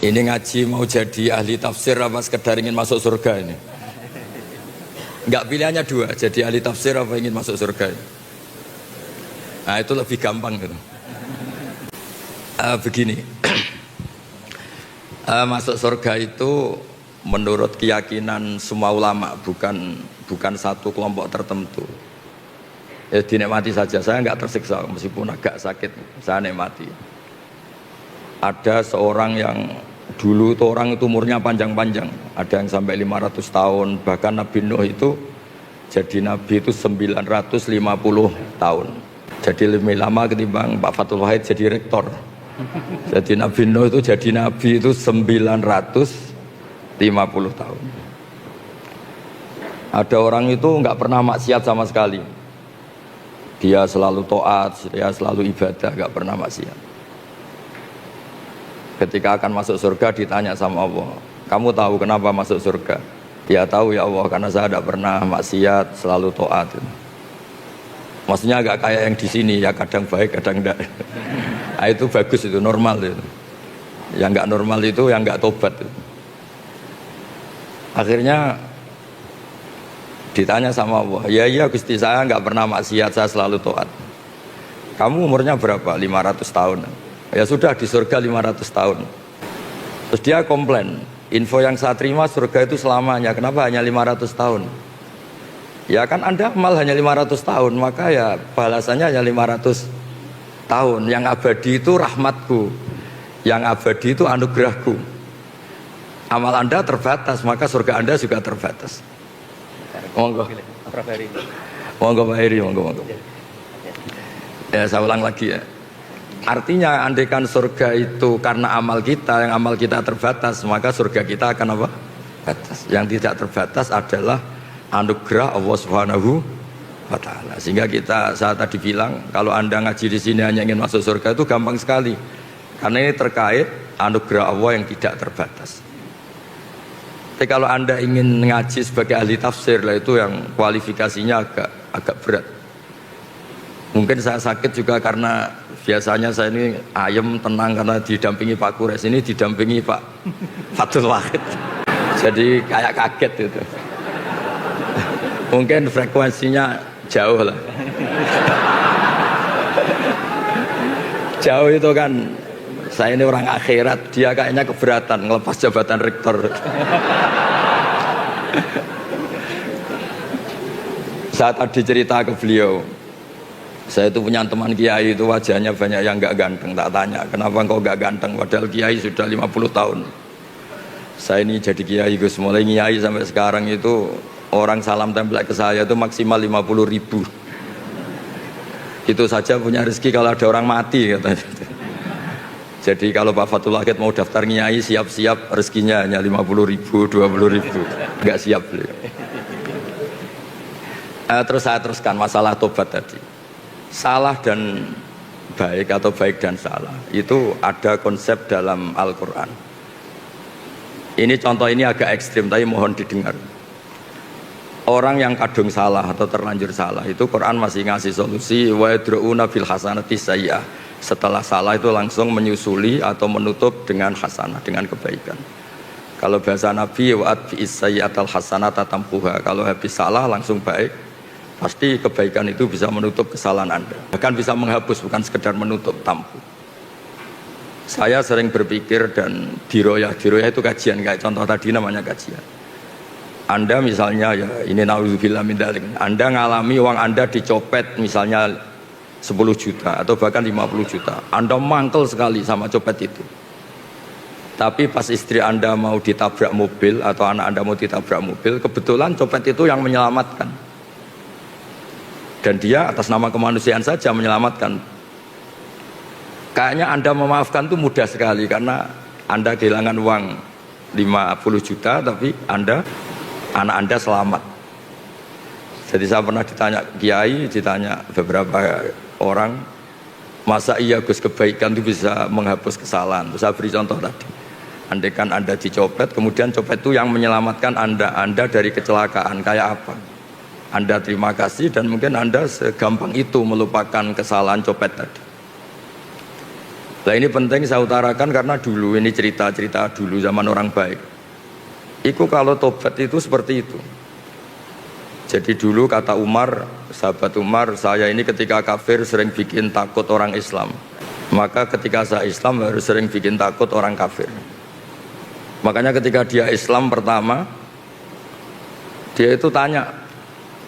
Ini ngaji mau jadi ahli tafsir apa sekedar ingin masuk surga ini? Enggak, pilihannya dua, jadi ahli tafsir apa ingin masuk surga ini? Nah itu lebih gampang gitu. Begini, masuk surga itu menurut keyakinan semua ulama, bukan satu kelompok tertentu. Ya dinikmati saja, saya nggak tersiksa meskipun agak sakit, saya nikmati. Ada seorang yang dulu itu orang itu umurnya panjang-panjang, ada yang sampai 500 tahun, bahkan Nabi Nuh itu jadi Nabi itu 950 tahun. Jadi lebih lama ketimbang Pak Fathul Wahid jadi rektor. Jadi Nabi Nuh itu jadi Nabi itu 950 tahun. Ada orang itu nggak pernah maksiat sama sekali. Dia selalu taat, dia selalu ibadah, nggak pernah maksiat. Ketika akan masuk surga ditanya sama Allah, kamu tahu kenapa masuk surga? Ya tahu ya Allah, karena saya tidak pernah maksiat, selalu taat. Maksudnya agak kayak yang di sini, ya kadang baik, kadang tidak. Nah, itu bagus, itu normal itu. Yang nggak normal itu yang nggak tobat. Akhirnya ditanya sama Allah, ya iya Gusti, saya nggak pernah maksiat, saya selalu taat. Kamu umurnya berapa? 500 tahun. Ya sudah, di surga 500 tahun. Terus dia komplain, info yang saya terima surga itu selamanya, kenapa hanya 500 tahun? Ya kan Anda amal hanya 500 tahun, maka ya balasannya hanya 500 tahun. Yang abadi itu rahmatku, yang abadi itu anugerahku. Amal Anda terbatas, maka surga Anda juga terbatas. Monggo monggo Pak Heri, monggo. Ya saya ulang lagi ya. Artinya andaikan surga itu karena amal kita, yang amal kita terbatas, maka surga kita akan apa? Batas. Yang tidak terbatas adalah anugerah Allah Subhanahu wa taala. Sehingga saya tadi bilang, kalau Anda ngaji di sini hanya ingin masuk surga itu gampang sekali. Karena ini terkait anugerah Allah yang tidak terbatas. Tapi kalau Anda ingin ngaji sebagai ahli tafsir lah, itu yang kualifikasinya agak berat. Mungkin saya sakit juga karena biasanya saya ini ayem tenang karena didampingi Pak Kures, ini didampingi Pak Fathul Wahid. Jadi kayak kaget itu. Mungkin frekuensinya jauh lah. Jauh itu kan, saya ini orang akhirat, dia kayaknya keberatan ngelepas jabatan rektor. Saat tadi cerita ke beliau, saya itu punya teman kiai itu wajahnya banyak yang nggak ganteng. Tak tanya, kenapa engkau nggak ganteng? Padahal kiai sudah 50 tahun. Saya ini jadi kiai, Gus, mulai kiai sampai sekarang itu orang salam tempel ke saya itu maksimal 50.000. Itu saja punya rezeki kalau ada orang mati katanya. Jadi kalau Pak Fathul Wahid mau daftar kiai, siap-siap rezekinya hanya 50.000, 20.000. Nggak siap beliau. Terus saya teruskan masalah tobat tadi. Salah dan baik atau baik dan salah itu ada konsep dalam Al-Quran. Ini contoh ini agak ekstrim tapi mohon didengar. Orang yang kadung salah atau terlanjur salah itu Quran masih ngasih solusi, wa yadru'una bil hasanati sayyi'ah. Setelah salah itu langsung menyusuli atau menutup dengan hasanah, dengan kebaikan. Kalau bahasa Nabi, wa'at bi'is sayyi'atal hasanata tampuha. Kalau habis salah langsung baik, pasti kebaikan itu bisa menutup kesalahan Anda, bahkan bisa menghapus, bukan sekedar menutup, tampu. Saya sering berpikir dan diroyah itu kajian, kayak contoh tadi namanya kajian. Anda misalnya, ya ini naudzubillah min dzalik, Anda ngalami uang Anda dicopet misalnya 10 juta atau bahkan 50 juta, Anda mangkel sekali sama copet itu. Tapi pas istri Anda mau ditabrak mobil atau anak Anda mau ditabrak mobil, kebetulan copet itu yang menyelamatkan. Dan dia atas nama kemanusiaan saja menyelamatkan. Kayaknya Anda memaafkan itu mudah sekali karena Anda kehilangan uang 50 juta tapi anak Anda selamat. Jadi saya pernah ditanya kiai, ditanya beberapa orang, masa iya Gus kebaikan itu bisa menghapus kesalahan? Terus saya beri contoh tadi. Andaikan Anda dicopet, kemudian copet itu yang menyelamatkan Anda dari kecelakaan, kayak apa? Anda terima kasih dan mungkin Anda segampang itu melupakan kesalahan copet tadi. Nah ini penting saya utarakan karena dulu ini cerita-cerita dulu zaman orang baik. Itu kalau tobat itu seperti itu. Jadi dulu kata Umar, sahabat Umar, saya ini ketika kafir sering bikin takut orang Islam. Maka ketika saya Islam harus sering bikin takut orang kafir. Makanya ketika dia Islam pertama, dia itu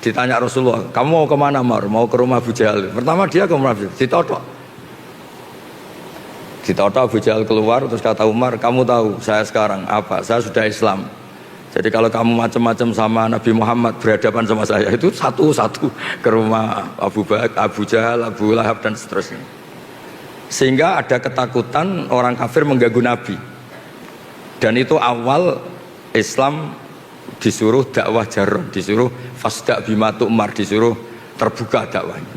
ditanya Rasulullah, kamu mau kemana Mar? Mau ke rumah Abu Jahal. Pertama dia ke rumah Abu Jahal, ditodok Abu Jahal keluar, terus kata Umar, kamu tahu saya sekarang apa? Saya sudah Islam. Jadi kalau kamu macam-macam sama Nabi Muhammad berhadapan sama saya, itu satu-satu ke rumah Abu Jahal, Abu Lahab dan seterusnya. Sehingga ada ketakutan orang kafir mengganggu Nabi. Dan itu awal Islam disuruh dakwah jarrah, disuruh fasda' bima tu'mar, disuruh terbuka dakwahnya.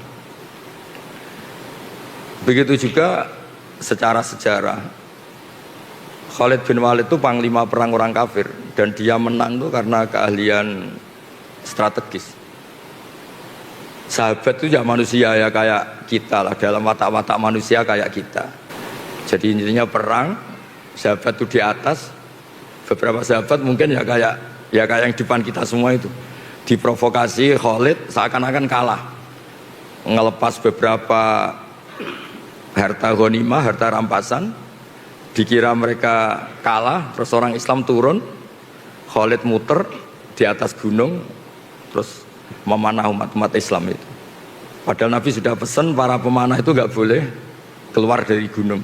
Begitu juga secara sejarah, Khalid bin Walid itu panglima perang orang kafir, dan dia menang tuh karena keahlian strategis. Sahabat itu ya manusia ya kayak kita lah, dalam watak-watak manusia kayak kita. Jadi intinya perang, sahabat itu di atas, beberapa sahabat mungkin ya kayak yang depan kita semua itu. Diprovokasi Khalid seakan-akan kalah, ngelepas beberapa harta ghanimah, harta rampasan, dikira mereka kalah, terus orang Islam turun, Khalid muter di atas gunung, terus memanah umat Islam itu. Padahal Nabi sudah pesan para pemanah itu nggak boleh keluar dari gunung.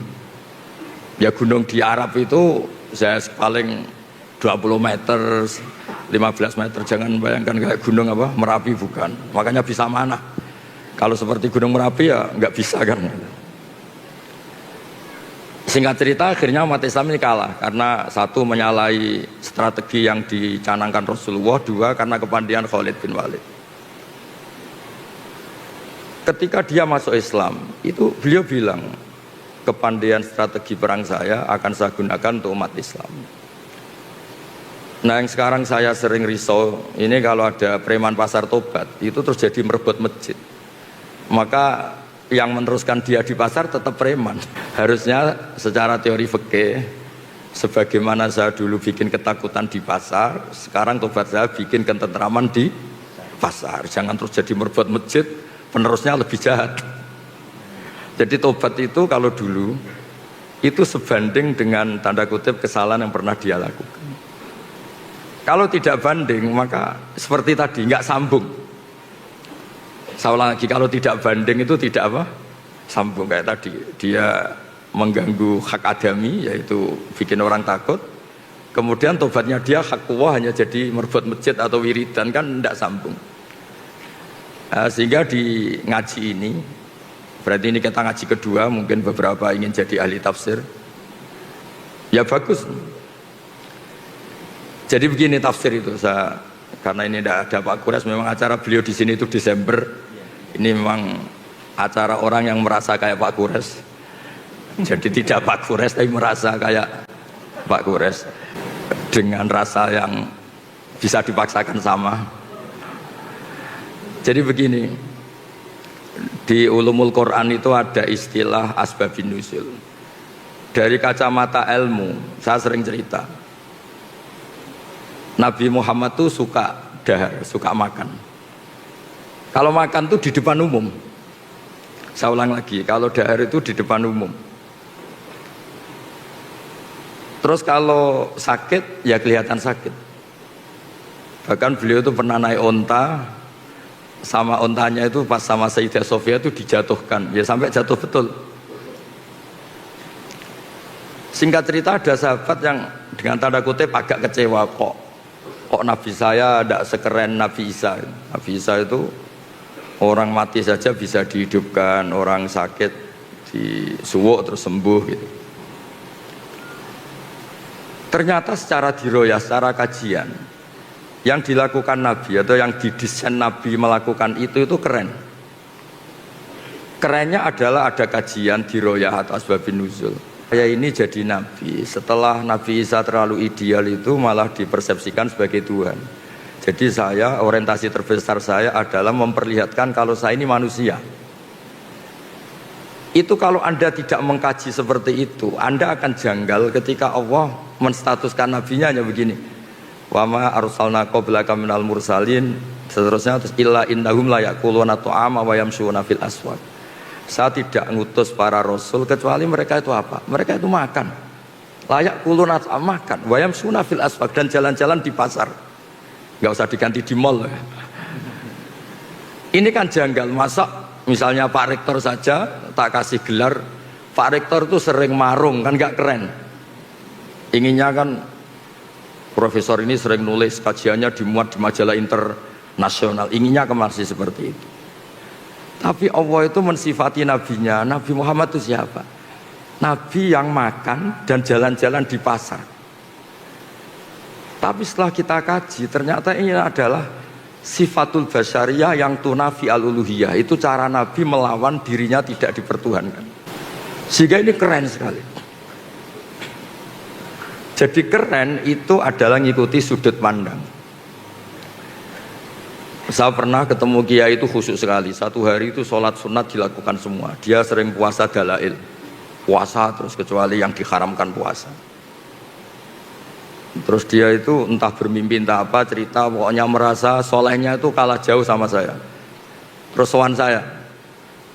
Ya gunung di Arab itu saya paling 20 meter, 15 meter, jangan bayangkan kayak gunung apa Merapi, bukan. Makanya bisa manah. Kalau seperti gunung Merapi ya nggak bisa kan. Singkat cerita akhirnya umat Islam ini kalah karena satu menyalahi strategi yang dicanangkan Rasulullah, dua karena kepandian Khalid bin Walid. Ketika dia masuk Islam itu beliau bilang, kepandian strategi perang saya akan saya gunakan untuk umat Islam. Nah yang sekarang saya sering risau ini kalau ada preman pasar tobat itu terus jadi merebut masjid, maka yang meneruskan dia di pasar tetap preman. Harusnya secara teori fikih, sebagaimana saya dulu bikin ketakutan di pasar, sekarang tobat saya bikin ketentraman di pasar. Jangan terus jadi merebut masjid, penerusnya lebih jahat. Jadi tobat itu kalau dulu itu sebanding dengan tanda kutip kesalahan yang pernah dia lakukan. Kalau tidak banding maka seperti tadi nggak sambung. Saya ulang lagi, kalau tidak banding itu tidak apa? Sambung kayak tadi. Dia mengganggu hak adami, yaitu bikin orang takut. Kemudian tobatnya dia hak kuwah hanya jadi merebut masjid atau wiridan, kan tidak sambung. Sehingga di ngaji ini, berarti ini kita ngaji kedua, mungkin beberapa ingin jadi ahli tafsir. Ya bagus. Jadi begini tafsir itu, karena ini tidak ada Pak Kures, memang acara beliau di sini itu Desember. Ini memang acara orang yang merasa kayak Pak Kures. Jadi tidak Pak Kures tapi merasa kayak Pak Kures, dengan rasa yang bisa dipaksakan sama. Jadi begini, di ulumul Quran itu ada istilah asbabun nuzul. Dari kacamata ilmu, saya sering cerita, Nabi Muhammad tuh suka dahar, suka makan. Kalau makan tuh di depan umum. Saya ulang lagi, kalau dahar itu di depan umum. Terus kalau sakit, ya kelihatan sakit. Bahkan beliau itu pernah naik onta, sama ontanya itu pas sama Sayyidah Sofia itu dijatuhkan, ya sampai jatuh betul. Singkat cerita ada sahabat yang dengan tanda kutip agak kecewa, kok Nabi saya tidak sekeren Nabi Isa. Nabi Isa itu orang mati saja bisa dihidupkan, orang sakit disuwuk terus sembuh gitu. Ternyata secara diroyah, secara kajian, yang dilakukan Nabi atau yang didesain Nabi melakukan itu keren. Kerennya adalah ada kajian diroyah atau asbabun nuzul. Saya ini jadi Nabi, setelah Nabi Isa terlalu ideal itu malah dipersepsikan sebagai Tuhan. Jadi saya, orientasi terbesar saya adalah memperlihatkan kalau saya ini manusia. Itu kalau Anda tidak mengkaji seperti itu, Anda akan janggal ketika Allah menstatuskan nabinya hanya begini. Wa ma arsalna qablaka minal mursalin, seterusnya terus illa innahum la yaquluna ta'ama wa yamshuna fil aswaq. Saya tidak ngutus para rasul kecuali mereka itu apa? Mereka itu makan. Layak kuluna makan, wa yamshuna fil aswaq, dan jalan-jalan di pasar. Enggak usah diganti di mall ya. Ini kan janggal, masa misalnya Pak Rektor saja tak kasih gelar Pak Rektor itu sering marung, kan gak keren. Inginnya kan profesor ini sering nulis, kajiannya dimuat di majalah internasional, inginnya masih seperti itu. Tapi Allah itu mensifati nabinya, Nabi Muhammad itu siapa? Nabi yang makan dan jalan-jalan di pasar. Tapi setelah kita kaji, ternyata ini adalah sifatul basyariyah yang tunafi al-uluhiyah. Itu cara Nabi melawan dirinya tidak dipertuhankan. Sehingga ini keren sekali. Jadi keren itu adalah ngikuti sudut pandang. Saya pernah ketemu kiai itu khusyuk sekali. Satu hari itu sholat sunat dilakukan semua. Dia sering puasa dalail, puasa terus kecuali yang diharamkan puasa. Terus dia itu entah bermimpi entah apa, cerita pokoknya merasa solehnya itu kalah jauh sama saya. Terus sowan saya,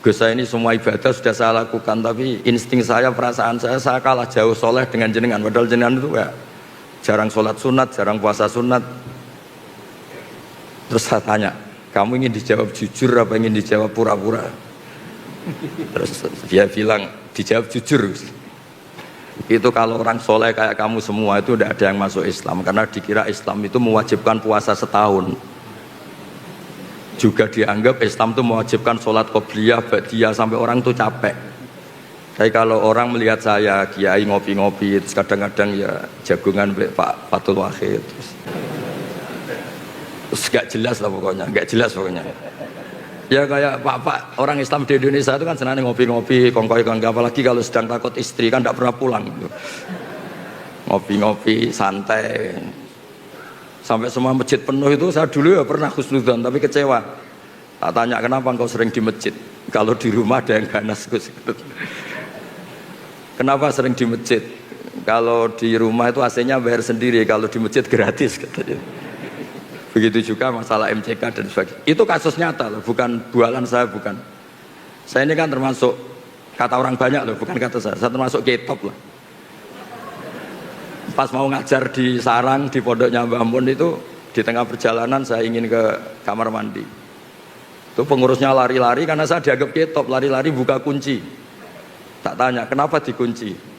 Gus, saya ini semua ibadah sudah saya lakukan, tapi insting saya, perasaan saya kalah jauh soleh dengan jenengan. Padahal jenengan itu ya jarang sholat sunat, jarang puasa sunat. Terus saya tanya, kamu ingin dijawab jujur apa ingin dijawab pura-pura? Terus dia bilang, dijawab jujur. Itu kalau orang soleh kayak kamu semua itu tidak ada yang masuk Islam, karena dikira Islam itu mewajibkan puasa setahun. Juga dianggap Islam itu mewajibkan sholat qobliyah, ba'diyah, sampai orang itu capek. Tapi kalau orang melihat saya kiai ngopi-ngopi, terus kadang-kadang ya jagungan Pak Fatul Wahid, terus gak jelas lah pokoknya, gak jelas pokoknya. Ya kayak pak orang Islam di Indonesia itu kan senang ngopi-ngopi, kongkoi-kongkoi, apalagi kalau sedang takut istri kan tidak pernah pulang gitu. Ngopi-ngopi, santai. Sampai semua masjid penuh itu saya dulu ya pernah husnudzon tapi kecewa. Tak tanya kenapa engkau sering di masjid, kalau di rumah ada yang ganas Gus. Kenapa sering di masjid? Kalau di rumah itu AC-nya bayar sendiri, kalau di masjid gratis katanya. Begitu juga masalah MCK dan sebagainya. Itu kasus nyata loh, bukan bualan saya, bukan. Saya ini kan termasuk, kata orang banyak loh, bukan kata saya termasuk K-top lah. Pas mau ngajar di sarang, di pondoknya Mbah Mun itu, di tengah perjalanan saya ingin ke kamar mandi. Itu pengurusnya lari-lari karena saya dianggap K-top, lari-lari buka kunci. Tak tanya, kenapa dikunci?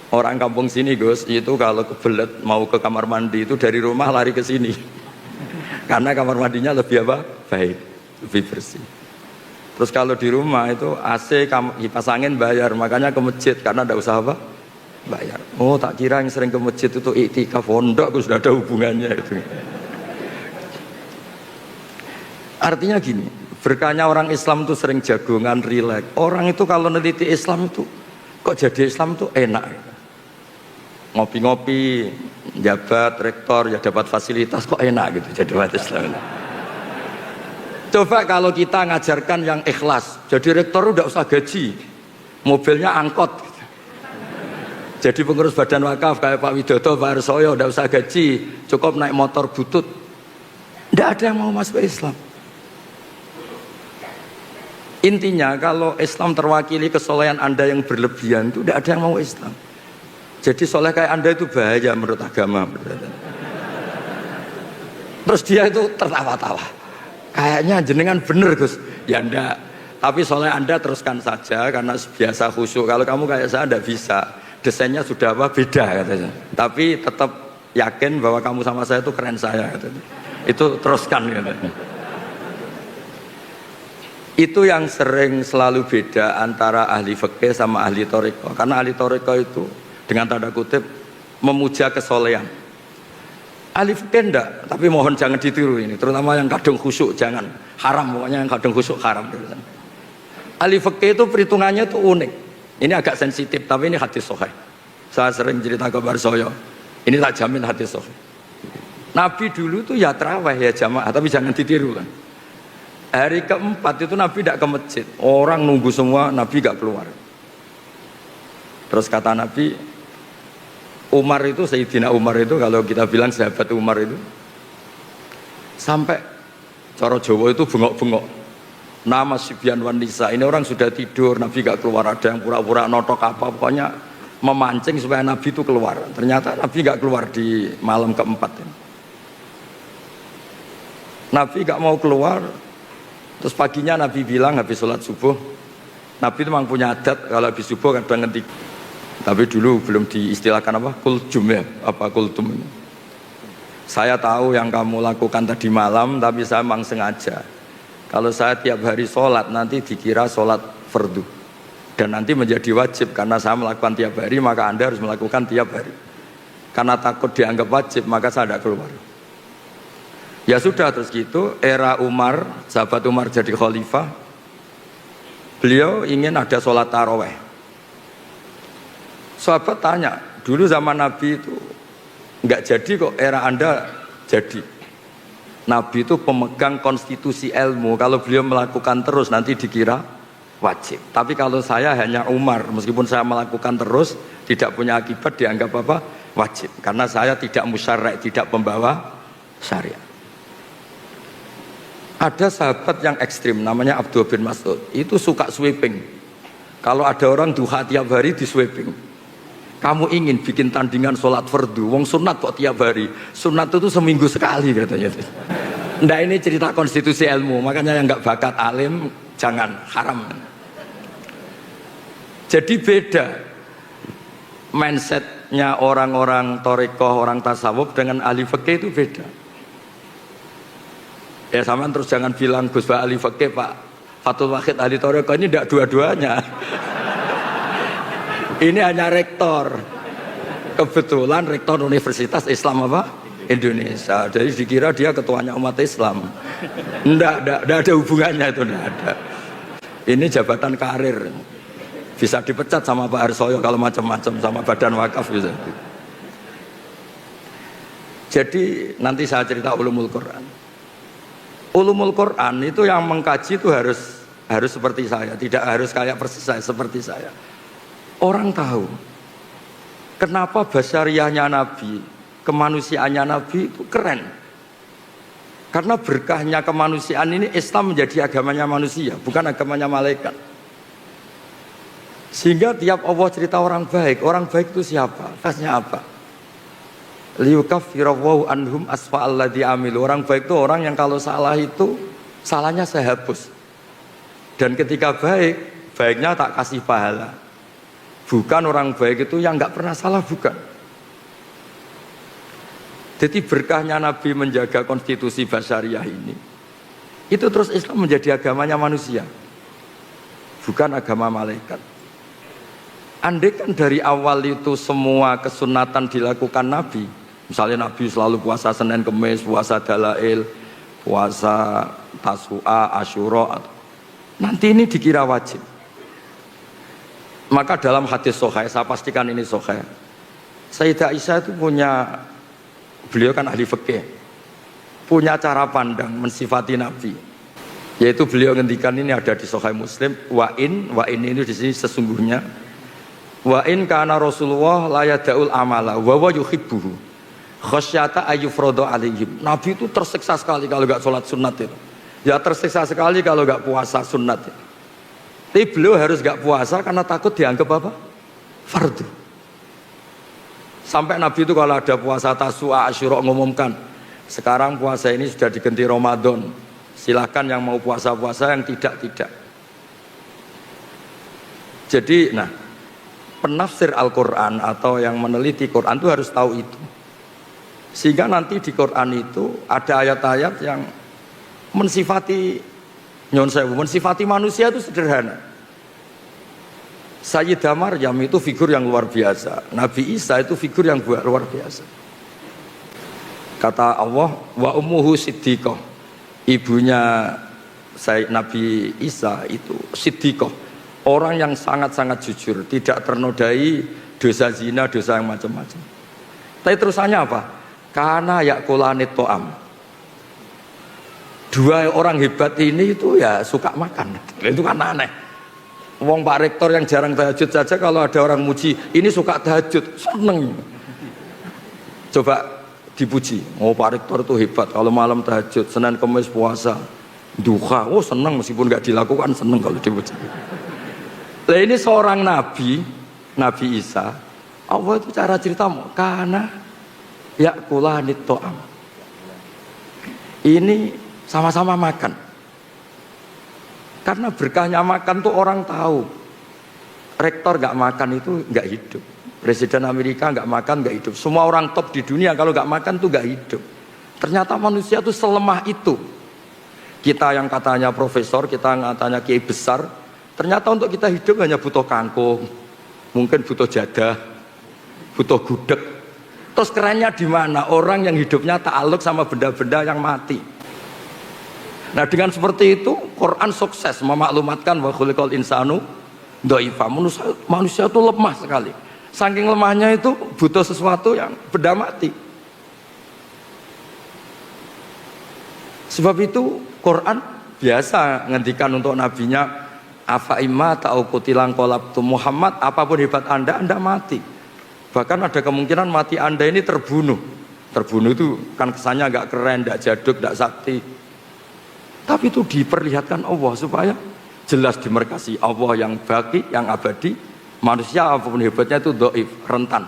Orang kampung sini Gus, itu kalau kebelet mau ke kamar mandi itu dari rumah lari ke sini. Karena kamar mandinya lebih apa? Baik, lebih bersih. Terus kalau di rumah itu AC kipas angin bayar, makanya ke masjid karena tidak usah apa? Bayar. Oh, tak kira yang sering ke masjid itu iktikaf pondok, aku sudah ada hubungannya itu. Artinya gini, berkahnya orang Islam itu sering jagongan, rileks. Orang itu kalau neliti Islam itu kok jadi Islam itu enak. Ngopi-ngopi, jabat, rektor, ya dapat fasilitas, kok enak gitu jadi umat Islam. Coba kalau kita ngajarkan yang ikhlas, jadi rektor udah usah gaji, mobilnya angkot. Gitu. Jadi pengurus badan wakaf kayak Pak Widodo, Pak Arsoyo udah usah gaji, cukup naik motor butut. Tidak ada yang mau masuk Islam. Intinya kalau Islam terwakili kesolehan Anda yang berlebihan itu tidak ada yang mau Islam. Jadi soleh kayak Anda itu bahaya menurut agama. Terus dia itu tertawa-tawa. Kayaknya jenengan bener Gus. Ya enggak. Tapi soleh Anda teruskan saja karena biasa khusyuk. Kalau kamu kayak saya enggak bisa. Desainnya sudah apa? Beda katanya. Tapi tetap yakin bahwa kamu sama saya itu keren saya katanya. Itu teruskan katanya. Itu yang sering selalu beda antara ahli fikih sama ahli thariqah. Karena ahli thariqah itu dengan tanda kutip memuja kesolehan. Ahli fikih enggak, tapi mohon jangan ditiru ini, terutama yang kadung khusyuk jangan, haram pokoknya yang kadung khusyuk haram. Ahli fikih itu perhitungannya itu unik. Ini agak sensitif, tapi ini hadis sahih. Saya sering cerita ke Barsoyo. Ini tak jamin hadis sahih. Nabi dulu tuh ya tarawih ya jamaah, tapi jangan ditiru kan. Hari keempat itu Nabi tidak ke masjid. Orang nunggu semua, Nabi gak keluar. Terus kata Nabi, Umar itu, Sayyidina Umar itu, kalau kita bilang sahabat Umar itu, sampai cara Jawa itu bengok-bengok. Nama Sibyan wan Nisa, ini orang sudah tidur, Nabi gak keluar. Ada yang pura-pura notok apa, pokoknya memancing supaya Nabi itu keluar. Ternyata Nabi gak keluar di malam keempat ini. Nabi gak mau keluar. Terus paginya Nabi bilang habis sholat subuh, Nabi itu memang punya adat kalau habis subuh kadang ngetik. Tapi dulu belum diistilahkan apa? Kultum ya, apa kultum ini. Saya tahu yang kamu lakukan tadi malam, tapi saya memang sengaja. Kalau saya tiap hari sholat, nanti dikira sholat fardu. Dan nanti menjadi wajib, karena saya melakukan tiap hari, maka Anda harus melakukan tiap hari. Karena takut dianggap wajib, maka saya tidak keluar. Ya sudah, terus gitu, era Umar, sahabat Umar jadi khalifah, beliau ingin ada sholat taraweh. Sahabat tanya, dulu zaman Nabi itu nggak jadi kok, era Anda jadi. Nabi itu pemegang konstitusi ilmu, kalau beliau melakukan terus nanti dikira wajib. Tapi kalau saya hanya Umar, meskipun saya melakukan terus, tidak punya akibat, dianggap apa? Wajib. Karena saya tidak musyarek, tidak pembawa syariat. Ada sahabat yang ekstrim namanya Abdullah bin Mas'ud, itu suka sweeping. Kalau ada orang duha tiap hari di sweeping. Kamu ingin bikin tandingan sholat fardu, wong sunat kok tiap hari. Sunat itu seminggu sekali katanya. Nah ini cerita konstitusi ilmu, makanya yang nggak bakat alim jangan, haram. Jadi beda mindsetnya orang-orang torikoh, orang tasawuf dengan ahli fikih itu beda. Ya sama terus jangan bilang Gus Pak ahli fikih, Pak Fatul Wahid ahli torikoh, ini tidak dua-duanya. Ini hanya rektor. Kebetulan rektor Universitas Islam apa? Indonesia. Jadi dikira dia ketuanya umat Islam. Enggak ada hubungannya itu, enggak ada. Ini jabatan karir. Bisa dipecat sama Pak Harsoyo kalau macam-macam, sama badan wakaf bisa. Jadi nanti saya cerita ulumul Quran. Ulumul Quran itu yang mengkaji itu harus seperti saya, tidak harus kayak persis saya, seperti saya. Orang tahu kenapa basyariahnya Nabi, kemanusiaannya Nabi itu keren. Karena berkahnya kemanusiaan ini Islam menjadi agamanya manusia, bukan agamanya malaikat. Sehingga tiap Allah cerita orang baik itu siapa? Khasnya apa? Liyukaffirallahu anhum asfa'alladzi amilu. Orang baik itu orang yang kalau salah itu salahnya saya hapus. Dan ketika baik, baiknya tak kasih pahala. Bukan orang baik itu yang nggak pernah salah, bukan. Jadi berkahnya Nabi menjaga konstitusi basyariah ini, itu terus Islam menjadi agamanya manusia, bukan agama malaikat. Andai kan dari awal itu semua kesunatan dilakukan Nabi, misalnya Nabi selalu puasa Senin Kemis, puasa Dalail, puasa Tasu'a, Asyura, nanti ini dikira wajib. Maka dalam hadis sahih, saya pastikan ini sahih, Sayyidah Aisyah itu punya, beliau kan ahli fikih, punya cara pandang mensifati Nabi, yaitu beliau ngendikan, ini ada di Sahih Muslim, wa in ini di sini sesungguhnya, wa in kana Rasulullah la yada'ul amala wa wa yuhibbuhu khasyata ayyufradu alaihim. Nabi itu tersiksa sekali kalau enggak sholat sunat itu. Ya tersiksa sekali kalau enggak puasa sunat itu. Tapi beliau harus enggak puasa karena takut dianggap apa? Fardu. Sampai Nabi itu kalau ada puasa Tasu'a, Asyura ngumumkan, sekarang puasa ini sudah diganti Ramadan. Silahkan yang mau puasa-puasa, yang tidak. Jadi, nah, penafsir Al-Quran atau yang meneliti Quran itu harus tahu itu. Sehingga nanti di Quran itu ada ayat-ayat yang mensifati manusia itu sederhana. Sayyidah Maryam itu figur yang luar biasa. Nabi Isa itu figur yang luar biasa. Kata Allah, wa ummuhu siddiqah. Ibunya Nabi Isa itu siddiqah. Orang yang sangat-sangat jujur, tidak ternodai dosa zina, dosa yang macam-macam. Tapi terusannya apa? Karena yakulanit to'am. Dua orang hebat ini itu ya suka makan. Itu kan aneh. Wong Pak Rektor yang jarang tahajud saja kalau ada orang muji, ini suka tahajud, seneng. Coba dipuji, oh Pak Rektor itu hebat kalau malam tahajud, Senin Kamis puasa, duha, oh seneng meskipun nggak dilakukan, seneng kalau dipuji. Nah ini seorang nabi, Nabi Isa, Allah itu cara cerita karena ya kulanit to'am. Ini sama-sama makan. Karena berkahnya makan tuh orang tahu. Rektor nggak makan itu nggak hidup. Presiden Amerika nggak makan nggak hidup. Semua orang top di dunia kalau nggak makan tuh nggak hidup. Ternyata manusia tuh selemah itu. Kita yang katanya profesor, kita yang katanya kiai besar, ternyata untuk kita hidup hanya butuh kangkung, mungkin butuh jadah, butuh gudeg. Terus kerennya di mana? Orang yang hidupnya ta'aluk sama benda-benda yang mati. Nah dengan seperti itu Quran sukses memaklumatkan wa khuliqal insanu dhaifa. Manusia itu lemah sekali. Saking lemahnya itu butuh sesuatu yang benda mati. Sebab itu Quran biasa ngendikan untuk nabinya afa imma ta'u kutilang qalabtu Muhammad, apapun hebat Anda mati. Bahkan ada kemungkinan mati Anda ini terbunuh. Terbunuh itu kan kesannya agak keren, tidak jaduk, tidak sakti. Tapi itu diperlihatkan Allah supaya jelas dimerkasi Allah yang baki, yang abadi. Manusia apapun hebatnya itu dhaif, rentan.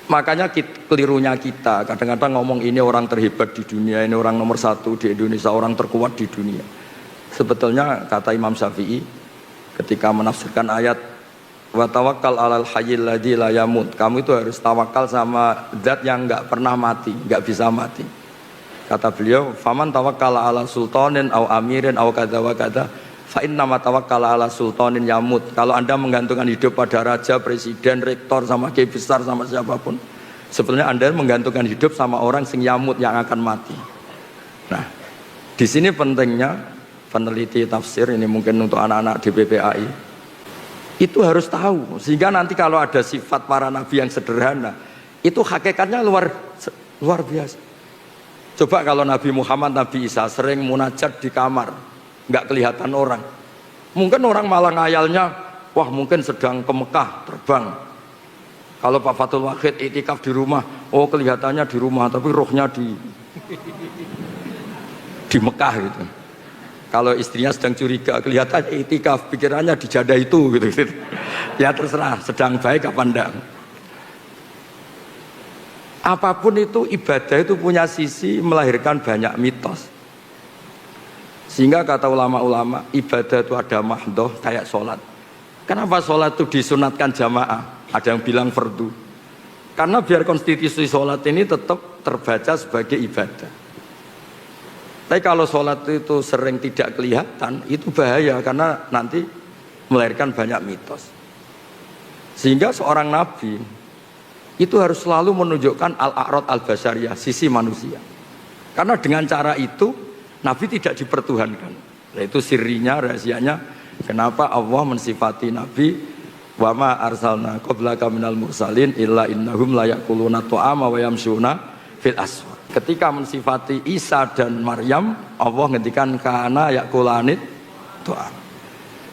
Makanya kelirunya kita kadang-kadang ngomong ini orang terhebat di dunia, ini orang nomor satu di Indonesia, orang terkuat di dunia. Sebetulnya kata Imam Syafi'i ketika menafsirkan ayat wa tawakkal 'alal hayyil ladzi la yamut, kamu itu harus tawakal sama zat yang enggak pernah mati, enggak bisa mati. Kata beliau, faman tawakkala 'ala sultanin aw amirin aw kadza wa kadza fa inna ma tawakkala 'ala sultanin yamut. Kalau Anda menggantungkan hidup pada raja, presiden, rektor sama kiai besar sama siapapun, sebetulnya Anda menggantungkan hidup sama orang sing yamut yang akan mati. Nah, di sini pentingnya peneliti tafsir ini mungkin untuk anak-anak di BPAI itu harus tahu sehingga nanti kalau ada sifat para nabi yang sederhana itu hakikatnya luar biasa. Coba kalau Nabi Muhammad, Nabi Isa sering munajat di kamar, nggak kelihatan orang. Mungkin orang malah ngayalnya, wah mungkin sedang ke Mekah terbang. Kalau Pak Fathul Wahid itikaf di rumah, oh kelihatannya di rumah, tapi rohnya di Mekah gitu. Kalau istrinya sedang curiga, kelihatannya itikaf, pikirannya di jadah itu gitu. Ya terserah, sedang baik apa enggak. Apapun itu ibadah itu punya sisi melahirkan banyak mitos. Sehingga kata ulama-ulama ibadah itu ada mahdoh kayak sholat. Kenapa sholat itu disunatkan jamaah? Ada yang bilang fardu. Karena biar konstitusi sholat ini tetap terbaca sebagai ibadah. Tapi kalau sholat itu sering tidak kelihatan itu bahaya karena nanti melahirkan banyak mitos. Sehingga seorang nabi itu harus selalu menunjukkan al-a'rad al-basyariyah, sisi manusia. Karena dengan cara itu Nabi tidak dipertuhankan. Itu sirinya, rahasianya kenapa Allah mensifati Nabi wa ma arsalna qablaka minal mursalin illa innahum la yaquluna ta'ama wa yamshuna fil aswaq. Ketika mensifati Isa dan Maryam, Allah ngendikan kana yaqulanit ta'am.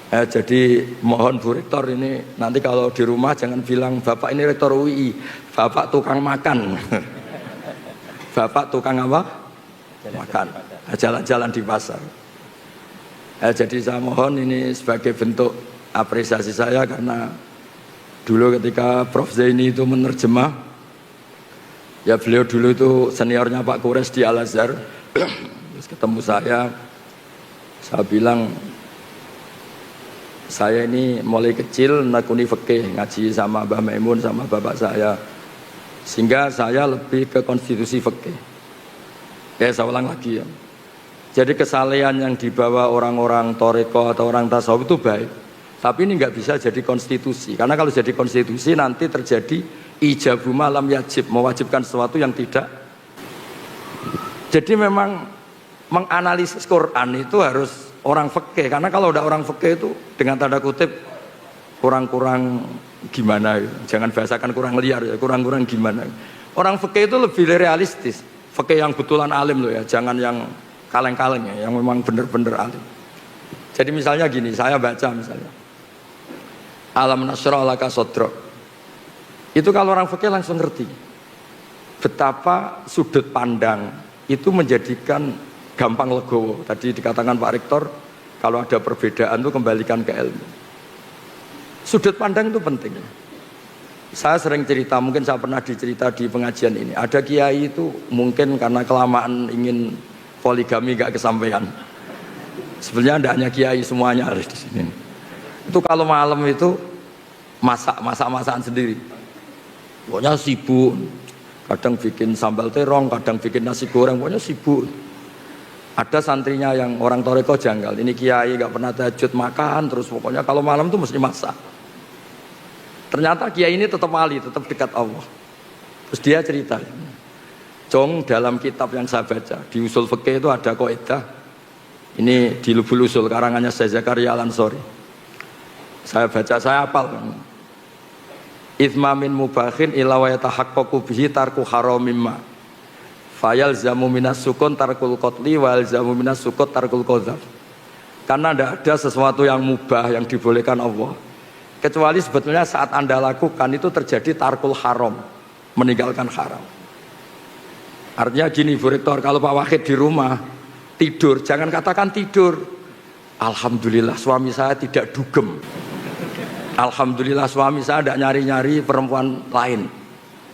Jadi mohon Bu Rektor ini nanti kalau di rumah jangan bilang Bapak ini Rektor UI, Bapak tukang makan. Bapak tukang apa? Makan. Jalan-jalan di pasar. Jadi saya mohon ini sebagai bentuk apresiasi saya karena dulu ketika Prof Zaini itu menerjemah, ya beliau dulu itu seniornya Pak Kures di Al Azhar. Terus ketemu saya bilang saya ini mulai kecil nekuni fikih, ngaji sama Mbah Maimun sama bapak saya, sehingga saya lebih ke konstitusi fikih. Ya saya ulang lagi ya. Jadi kesalehan yang dibawa orang-orang toreko atau orang tasawuf itu baik, tapi ini nggak bisa jadi konstitusi. Karena kalau jadi konstitusi nanti terjadi ijabu malam yajib, mewajibkan sesuatu yang tidak. Jadi memang menganalisis Quran itu harus orang fikih, karena kalau udah orang fikih itu dengan tanda kutip kurang-kurang gimana, jangan bahasakan kurang liar ya, kurang-kurang gimana. Orang fikih itu lebih realistis. Fikih yang betulan alim loh ya, jangan yang kaleng-kaleng ya, yang memang bener-bener alim. Jadi misalnya gini, saya baca misalnya Alam nasrah laka sodrok. Itu kalau orang fikih langsung ngerti betapa sudut pandang itu menjadikan gampang legowo. Tadi dikatakan Pak Rektor, kalau ada perbedaan itu kembalikan ke ilmu. Sudut pandang itu penting. Saya sering cerita, mungkin saya pernah dicerita di pengajian ini. Ada kiai itu mungkin karena kelamaan ingin poligami gak kesampaian. Sebenarnya tidak hanya kiai, semuanya harus di sini. Itu kalau malam itu masakan sendiri. Pokoknya sibuk. Kadang bikin sambal terong, kadang bikin nasi goreng, pokoknya sibuk. Ada santrinya yang orang toreko janggal. Ini kiai gak pernah tahajud makan, terus pokoknya kalau malam itu mesti masak. Ternyata kiai ini tetap wali, tetap dekat Allah. Terus dia cerita, Jong, dalam kitab yang saya baca di usul fikih itu ada kaidah. Ini di Lubul Usul karangannya Syekh Zakaria Al-Ansori. Saya baca, saya hafal. Ithma min mubakhin ila wa yatahaqqaqu bihi tarku haramimma. Fayal zamu minas sukun tarkul qatli wal zamu minas sukut tarkul qadzaf. Karena tidak ada sesuatu yang mubah yang dibolehkan Allah, kecuali sebetulnya saat Anda lakukan itu terjadi tarkul haram, meninggalkan haram. Artinya gini Bu Rektor, kalau Pak Wahid di rumah tidur, jangan katakan tidur alhamdulillah suami saya tidak dugem, alhamdulillah suami saya tidak nyari-nyari perempuan lain,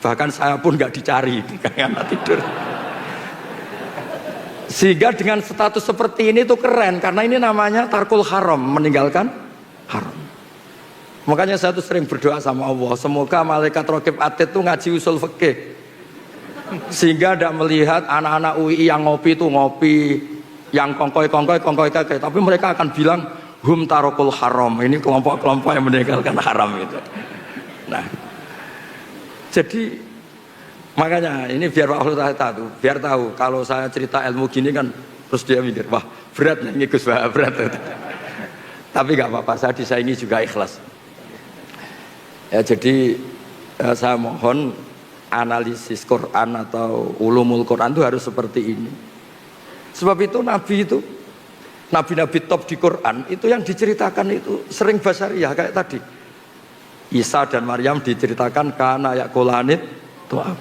bahkan saya pun nggak dicari karena tidur. Sehingga dengan status seperti ini tuh keren, karena ini namanya tarkul haram, meninggalkan haram. Makanya saya tuh sering berdoa sama Allah, semoga malaikat Raqib Atid tuh ngaji usul fikih, sehingga tidak melihat anak-anak UI yang ngopi itu ngopi, yang kongkoi kakek, tapi mereka akan bilang hum tarokul haram, ini kelompok-kelompok yang meninggalkan haram itu. Nah, jadi makanya ini biar Pak Ulul tahu, biar tahu kalau saya cerita ilmu gini kan, terus dia mikir wah berat nih Gus, berat. Tapi nggak apa-apa, saya disaingi juga ikhlas. Ya, jadi saya mohon analisis Quran atau ulumul Quran itu harus seperti ini. Sebab itu nabi-nabi top di Quran itu yang diceritakan itu sering basariyah kayak tadi. Isa dan Maryam diceritakan kana yakulanit tu'am.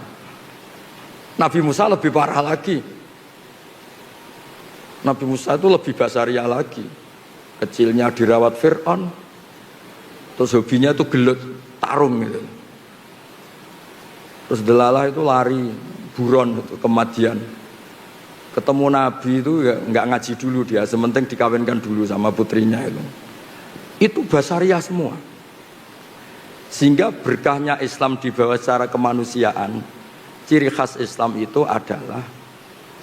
Nabi Musa lebih parah lagi. Nabi Musa itu lebih basariyah lagi. Kecilnya dirawat Fir'aun, terus hobinya itu gelut tarung gitu. Terus delalah itu lari buron itu, kematian. Ketemu Nabi itu ya nggak ngaji dulu dia, sementing dikawinkan dulu sama putrinya itu. Itu basariyah semua. Sehingga berkahnya Islam dibawa secara kemanusiaan. Ciri khas Islam itu adalah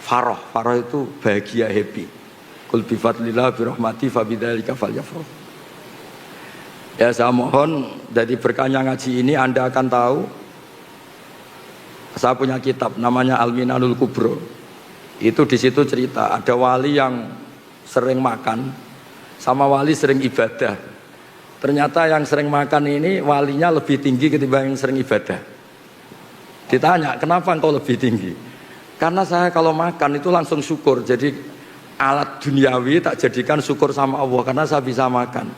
farah. Farah itu bahagia, happy. Qul bi fadlillah bi rahmati fa bidzalika falyafrah. Ya saya mohon dari berkahnya ngaji ini Anda akan tahu. Saya punya kitab namanya Al-Minanul Kubro. Itu di situ cerita ada wali yang sering makan sama wali sering ibadah. Ternyata yang sering makan ini walinya lebih tinggi ketimbang yang sering ibadah. Ditanya, kenapa engkau lebih tinggi? Karena saya kalau makan itu langsung syukur. Jadi alat duniawi tak jadikan syukur sama Allah karena saya bisa makan.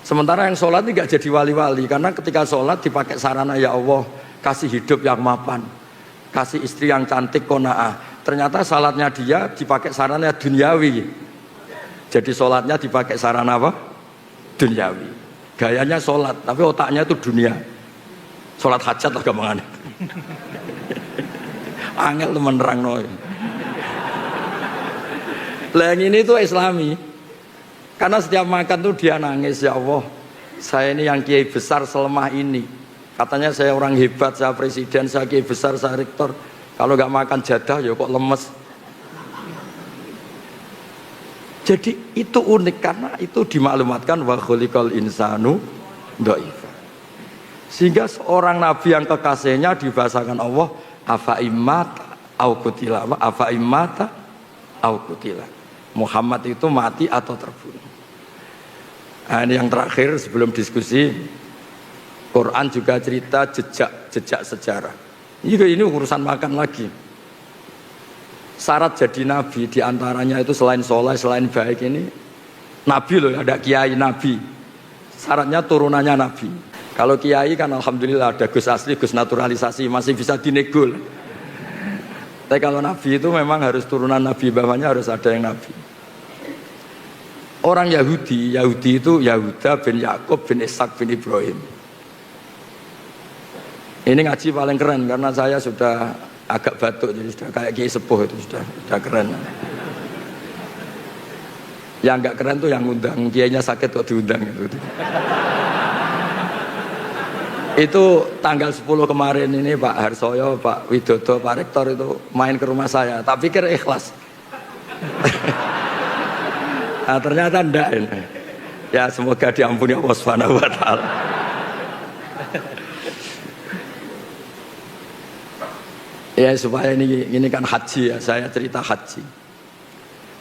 Sementara yang sholat ini gak jadi wali-wali, karena ketika sholat dipakai sarana ya Allah, kasih hidup yang mapan, kasih istri yang cantik kona'ah. Ternyata sholatnya dia dipakai sarana duniawi. Jadi sholatnya dipakai sarana apa? Duniawi. Gayanya sholat, tapi otaknya itu dunia. Sholat hajat lah gampangnya. Angel teman nerang noy. Lah yang ini tuh Islami. Karena setiap makan tuh dia nangis, ya Allah, saya ini yang kiai besar selemah ini. Katanya saya orang hebat, saya presiden, saya kiai besar, saya rektor. Kalau nggak makan jadah ya kok lemes. Jadi itu unik karena itu dimaklumatkan wa khuliqal insanu dhaifa. Sehingga seorang nabi yang kekasihnya dibahasakan Allah afa immata au qutila, afa immata au qutila. Muhammad itu mati atau terbunuh. Nah, ini yang terakhir sebelum diskusi. Quran juga cerita jejak sejarah. Ini urusan makan lagi. Syarat jadi nabi diantaranya itu selain soleh, selain baik ini nabi loh, ada kiai nabi. Syaratnya turunannya nabi. Kalau kiai kan alhamdulillah ada gus asli, gus naturalisasi, masih bisa dinego. Tapi kalau nabi itu memang harus turunan nabi, bawahnya harus ada yang nabi. Orang Yahudi itu Yahuda bin Yakub bin Ishak bin Ibrahim. Ini ngaji paling keren karena saya sudah agak batuk, jadi sudah kayak kiai sepuh itu sudah keren. Yang enggak keren tuh yang ngundang, kiainya sakit kok diundang gitu. Itu tanggal 10 kemarin ini Pak Harsoyo, Pak Widodo, Pak Rektor itu main ke rumah saya. Tak pikir ikhlas. Nah, ternyata enggak ini. Ya semoga diampuni Allah Subhanahu wa taala. Ya supaya ini kan haji ya, saya cerita haji.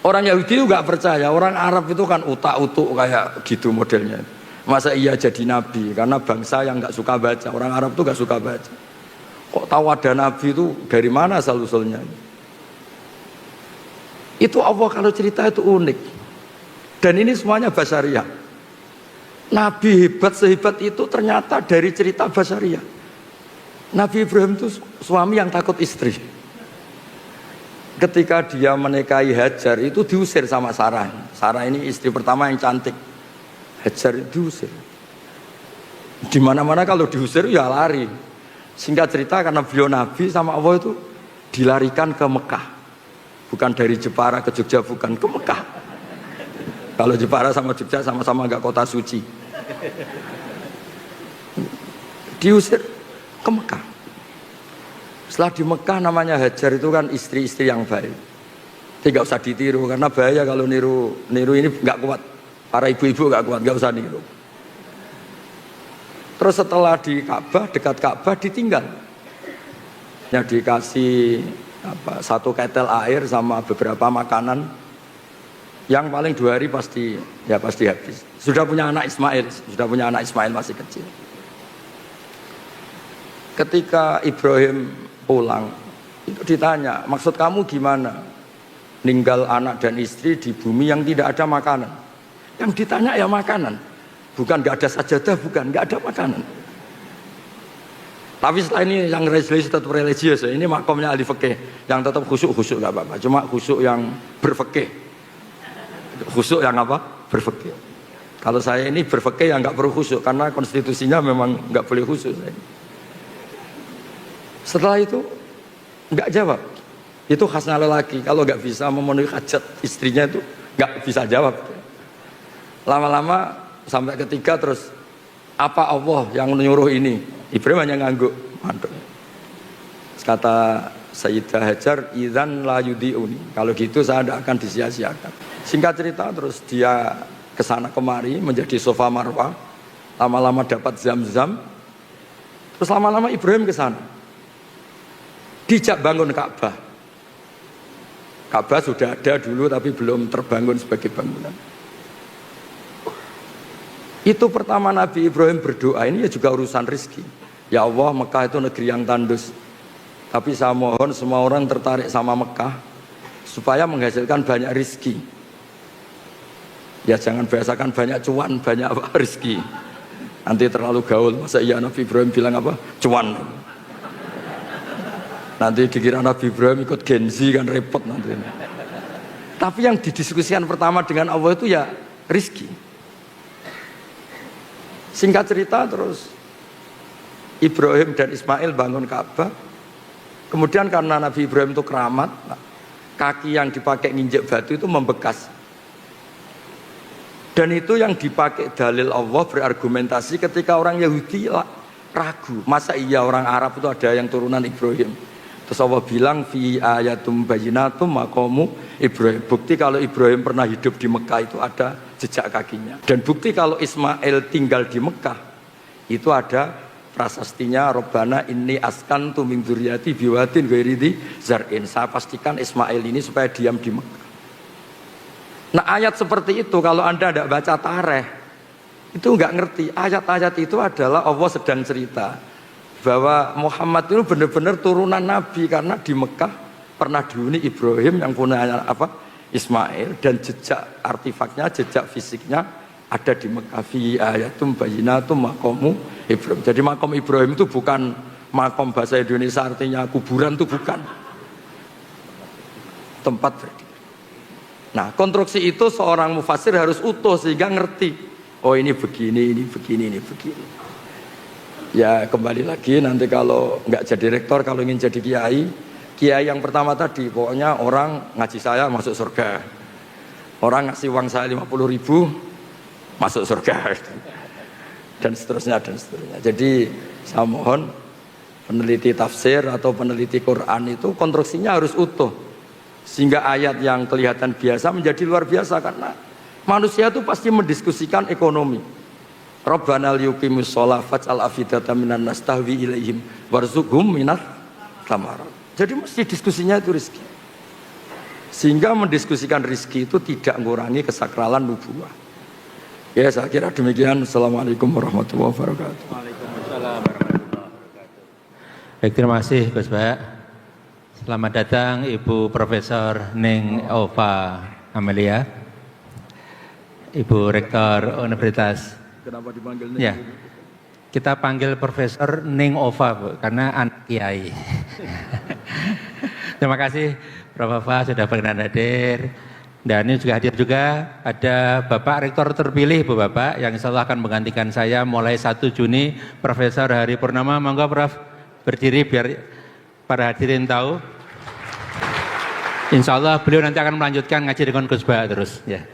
Orang Yahudi itu enggak percaya, orang Arab itu kan utak-utuk kayak gitu modelnya. Masa iya jadi nabi? Karena bangsa yang enggak suka baca, orang Arab itu enggak suka baca. Kok tahu ada nabi itu dari mana asal-usulnya? Itu Allah kalau cerita itu unik. Dan ini semuanya basyariah. Nabi hebat sehebat itu ternyata dari cerita basyariah. Nabi Ibrahim itu suami yang takut istri. Ketika dia menikahi Hajar itu diusir sama Sarah. Sarah ini istri pertama yang cantik. Hajar itu diusir. Di mana-mana kalau diusir ya lari. Singkat cerita karena beliau Nabi sama Allah itu dilarikan ke Mekah. Bukan dari Jepara ke Jogja, bukan ke Mekah. Kalau Jepara sama Jogja sama-sama enggak kota suci. Diusir ke Mekah. Setelah di Mekah namanya Hajar itu kan istri-istri yang baik. Tidak usah ditiru karena bahaya kalau niru ini enggak kuat. Para ibu-ibu enggak kuat, enggak usah niru. Terus setelah di Ka'bah, dekat Ka'bah ditinggal. Ya dikasih satu ketel air sama beberapa makanan. Yang paling 2 hari pasti habis. Sudah punya anak Ismail masih kecil. Ketika Ibrahim pulang, itu ditanya, maksud kamu gimana? Ninggal anak dan istri di bumi yang tidak ada makanan. Yang ditanya ya makanan. Bukan gak ada sajadah, bukan, gak ada makanan. Tapi setelah ini yang religius tetap religius, ini makomnya ahli fikih. Yang tetap khusyuk gak apa-apa. Cuma khusyuk yang berfikih. Khusyuk yang apa? Berfikih. Kalau saya ini berfikih yang nggak perlu khusyuk karena konstitusinya memang nggak boleh khusyuk. Setelah itu nggak jawab. Itu khasnya lelaki. Kalau nggak bisa memenuhi hajat istrinya itu nggak bisa jawab. Lama-lama sampai ketiga terus apa Allah yang menyuruh ini? Ibrahim hanya ngangguk. Mantuk. Kata Sayyidah Hajar, idzan la yudiuni. Kalau gitu saya tidak akan disia-siakan. Singkat cerita terus dia kesana kemari menjadi sofa marwah. Lama-lama dapat zam-zam. Terus lama-lama Ibrahim kesana. Dijak bangun Ka'bah. Ka'bah sudah ada dulu tapi belum terbangun sebagai bangunan. Itu pertama Nabi Ibrahim berdoa, ini ya juga urusan rezeki. Ya Allah, Mekah itu negeri yang tandus. Tapi saya mohon semua orang tertarik sama Mekah supaya menghasilkan banyak rezeki. Ya jangan biasakan banyak cuan, banyak rezeki. Nanti terlalu gaul. Masa iya Nabi Ibrahim bilang apa? Cuan. Nanti dikira Nabi Ibrahim ikut Gen Z kan repot nanti. Tapi yang didiskusikan pertama dengan Allah itu ya rezeki. Singkat cerita terus Ibrahim dan Ismail bangun Ka'bah. Kemudian karena Nabi Ibrahim itu keramat, kaki yang dipakai nginjek batu itu membekas. Dan itu yang dipakai dalil Allah berargumentasi ketika orang Yahudi ragu. Masa iya orang Arab itu ada yang turunan Ibrahim? Terus Allah bilang, fi ayatum bayyinatum maqamu Ibrahim. Bukti kalau Ibrahim pernah hidup di Mekah itu ada jejak kakinya. Dan bukti kalau Ismail tinggal di Mekah, itu ada prasastinya Robbana inni askantu min dzurriyyati biwadin ghairi dzi zar'in. Saya pastikan Ismail ini supaya diam di Mekah. Nah ayat seperti itu kalau Anda tidak baca tarikh itu nggak ngerti. Ayat-ayat itu adalah Allah sedang cerita bahwa Muhammad itu benar-benar turunan Nabi karena di Mekah pernah dihuni Ibrahim yang punya Ismail, dan jejak artefaknya, jejak fisiknya ada di Mekah. Fi ayatum bayyinatum maqamu Ibrahim. Jadi makom Ibrahim itu bukan makom bahasa Indonesia artinya kuburan, itu bukan. Tempat berdiri. Nah, konstruksi itu seorang mufassir harus utuh sehingga ngerti. Oh, ini begini, ini begini, ini begini. Ya kembali lagi nanti kalau nggak jadi rektor, kalau ingin jadi kiai yang pertama tadi, pokoknya orang ngaji saya masuk surga, orang ngasih uang saya 50.000 masuk surga, dan seterusnya dan seterusnya. Jadi saya mohon peneliti tafsir atau peneliti Quran itu konstruksinya harus utuh, sehingga ayat yang kelihatan biasa menjadi luar biasa, karena manusia itu pasti mendiskusikan ekonomi. Rabbana liyuqimus shalah faj'al afidatan minan nas tahwi ilaihim warzuqhum minat thamarat. Jadi mesti diskusinya itu rezeki. Sehingga mendiskusikan rezeki itu tidak mengurangi kesakralan nubuwah. Ya, saya kira demikian. Assalamualaikum warahmatullahi wabarakatuh. Waalaikumsalam warahmatullahi wabarakatuh. Baik, terima kasih Gus Ba. Selamat datang Ibu Profesor Ning Ova Amelia, Ibu Rektor Universitas. Kenapa dipanggil Ning? Ya, kita panggil Profesor Ning Ova, Bu, karena anak kiai. Terima kasih Prof. Ova sudah berkenan hadir. Dan ini juga hadir juga ada Bapak Rektor terpilih, Bu Bapak, yang insya Allah akan menggantikan saya mulai 1 Juni, Profesor Hari Purnama. Monggo Prof, berdiri biar para hadirin tahu. Insya Allah beliau nanti akan melanjutkan ngaji dengan Gus Ba terus. Ya.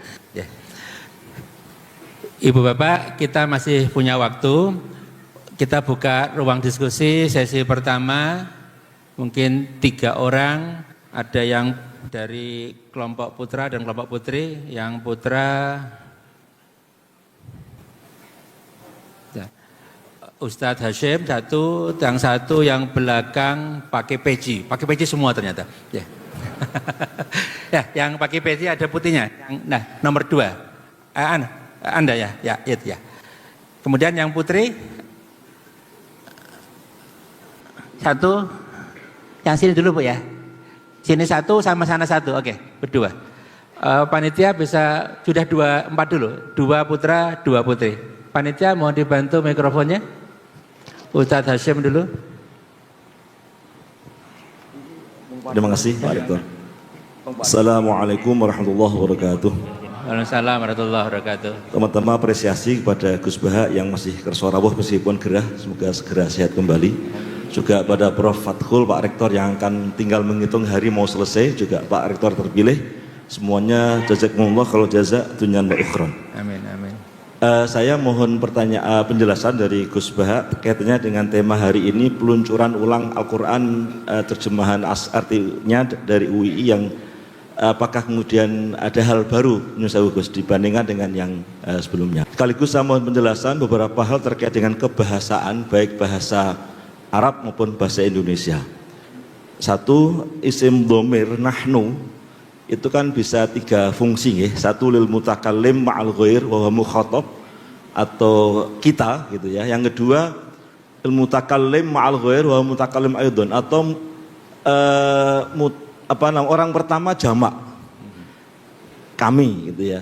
Ibu Bapak, kita masih punya waktu. Kita buka ruang diskusi sesi pertama. Mungkin 3 orang. Ada yang dari kelompok putra dan kelompok putri. Yang putra ya, Ustadz Hashim satu, yang satu yang belakang pakai peci. Pakai peci semua ternyata. Ya. Ya, yang pakai peci ada putihnya. Nah, nomor 2. Anda ya, itu ya. Kemudian yang putri satu, yang sini dulu Bu ya. Sini 1 sama sana 1, oke, berdua. Panitia bisa sudah 4 dulu, 2 putra, 2 putri. Panitia mohon dibantu mikrofonnya. Ustadz Hashim dulu. Terima kasih Pak Rektor. Assalamualaikum warahmatullahi wabarakatuh. Waalaikumsalam warahmatullahi wabarakatuh. Teman-teman apresiasi kepada Gus Baha yang masih kerso rawuh meskipun gerah, semoga segera sehat kembali. Juga pada Prof Fathul, Pak Rektor yang akan tinggal menghitung hari mau selesai, juga Pak Rektor terpilih. Semuanya jazakumullah kalau jazak dunyan wa ukhron. Amin, amin. Saya mohon penjelasan dari Gus Baha kaitannya dengan tema hari ini, peluncuran ulang Al-Quran, terjemahan artinya dari UII yang apakah kemudian ada hal baru Gus dibandingkan dengan yang sebelumnya. Sekaligus saya mohon penjelasan beberapa hal terkait dengan kebahasaan, baik bahasa Arab maupun bahasa Indonesia. Satu, isim dhamir nahnu itu kan bisa 3 fungsi ya. Satu, lil mutakallim ma'al ghair wa huwa mukhatab, atau kita gitu ya. Yang kedua, lil mutakallim ma'al ghair wa huwa mutakallim aidon, atau orang pertama jamak, kami gitu ya.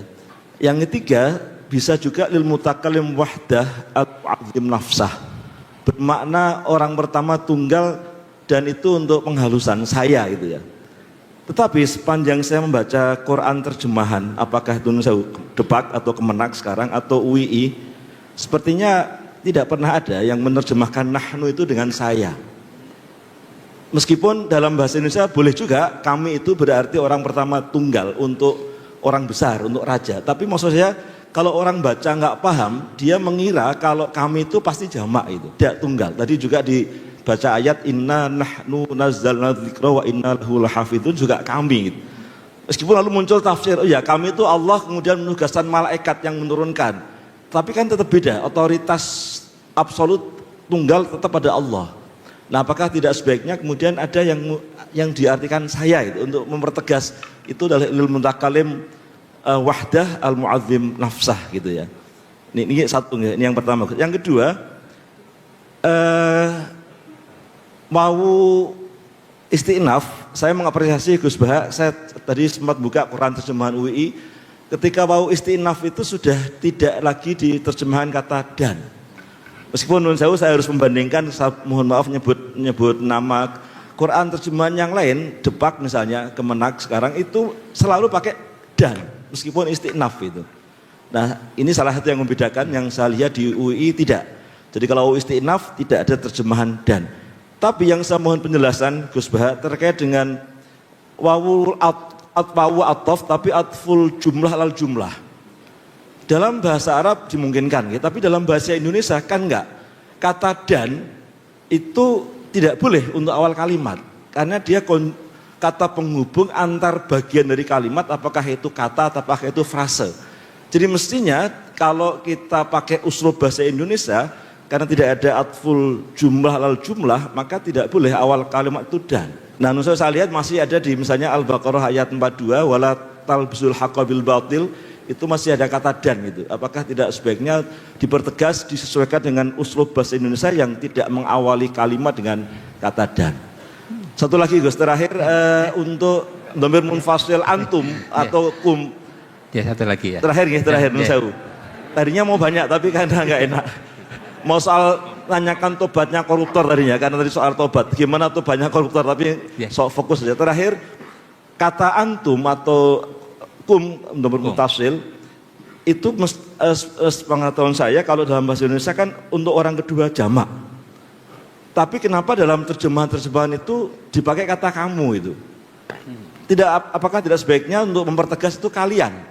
Yang ketiga bisa juga lil mutakallim wahdah al-azim nafsah, bermakna orang pertama tunggal dan itu untuk penghalusan saya gitu ya. Tetapi sepanjang saya membaca Quran terjemahan, apakah itu saya debat atau Kemenak sekarang atau UII, sepertinya tidak pernah ada yang menerjemahkan nahnu itu dengan saya. Meskipun dalam bahasa Indonesia boleh juga kami itu berarti orang pertama tunggal untuk orang besar, untuk raja. Tapi maksud saya kalau orang baca nggak paham, dia mengira kalau kami itu pasti jamak itu, tidak tunggal. Tadi juga dibaca ayat inna nahnu nazzalna dzikra wa inna lahu lahafidun, juga kami. Meskipun lalu muncul tafsir, oh ya kami itu Allah kemudian menugaskan malaikat yang menurunkan. Tapi kan tetap beda, otoritas absolut tunggal tetap pada Allah. Nah, apakah tidak sebaiknya kemudian ada yang diartikan saya itu untuk mempertegas itu adalah lil mutakalim wahdah al muazzim nafsah gitu ya. Ini satu, ini yang pertama. Yang kedua, mau Isti'naf, saya mengapresiasi Gus Baha, saya tadi sempat buka Quran terjemahan UI, ketika wau isti'naf itu sudah tidak lagi di terjemahan kata dan. Meskipun menurut saya harus membandingkan, mohon maaf nyebut nama Quran terjemahan yang lain, Depak misalnya, Kemenak sekarang itu selalu pakai dan, meskipun isti'naf itu. Nah ini salah satu yang membedakan, yang saya lihat di UI tidak. Jadi kalau isti'naf tidak ada terjemahan dan. Tapi yang saya mohon penjelasan Gus Baha terkait dengan wawul ataf tapi atful jumlah lal jumlah. Dalam bahasa Arab dimungkinkan, ya, tapi dalam bahasa Indonesia kan enggak. Kata dan itu tidak boleh untuk awal kalimat karena dia kata penghubung antar bagian dari kalimat, apakah itu kata apakah itu frase. Jadi mestinya kalau kita pakai uslub bahasa Indonesia, karena tidak ada atful jumlah lal jumlah, maka tidak boleh awal kalimat itu dan. Nah, saya lihat masih ada di misalnya Al-Baqarah ayat 42, wala talbisul haqqa bil batil, itu masih ada kata dan gitu. Apakah tidak sebaiknya dipertegas, disesuaikan dengan uslub bahasa Indonesia yang tidak mengawali kalimat dengan kata dan. Satu lagi Gus, terakhir untuk dhamir munfasil antum atau kum. Ya, satu lagi ya. Terakhir Nun Sewu. Tadinya mau banyak tapi karena nggak enak. Mau soal nanyakan tobatnya koruptor tadinya, karena tadi soal tobat, gimana tobatnya koruptor, tapi soal fokus saja. Terakhir, kata antum atau kum nomor mutasil itu pengetahuan saya kalau dalam bahasa Indonesia kan untuk orang kedua jamak. Tapi kenapa dalam terjemahan itu dipakai kata kamu itu? Apakah tidak sebaiknya untuk mempertegas itu kalian?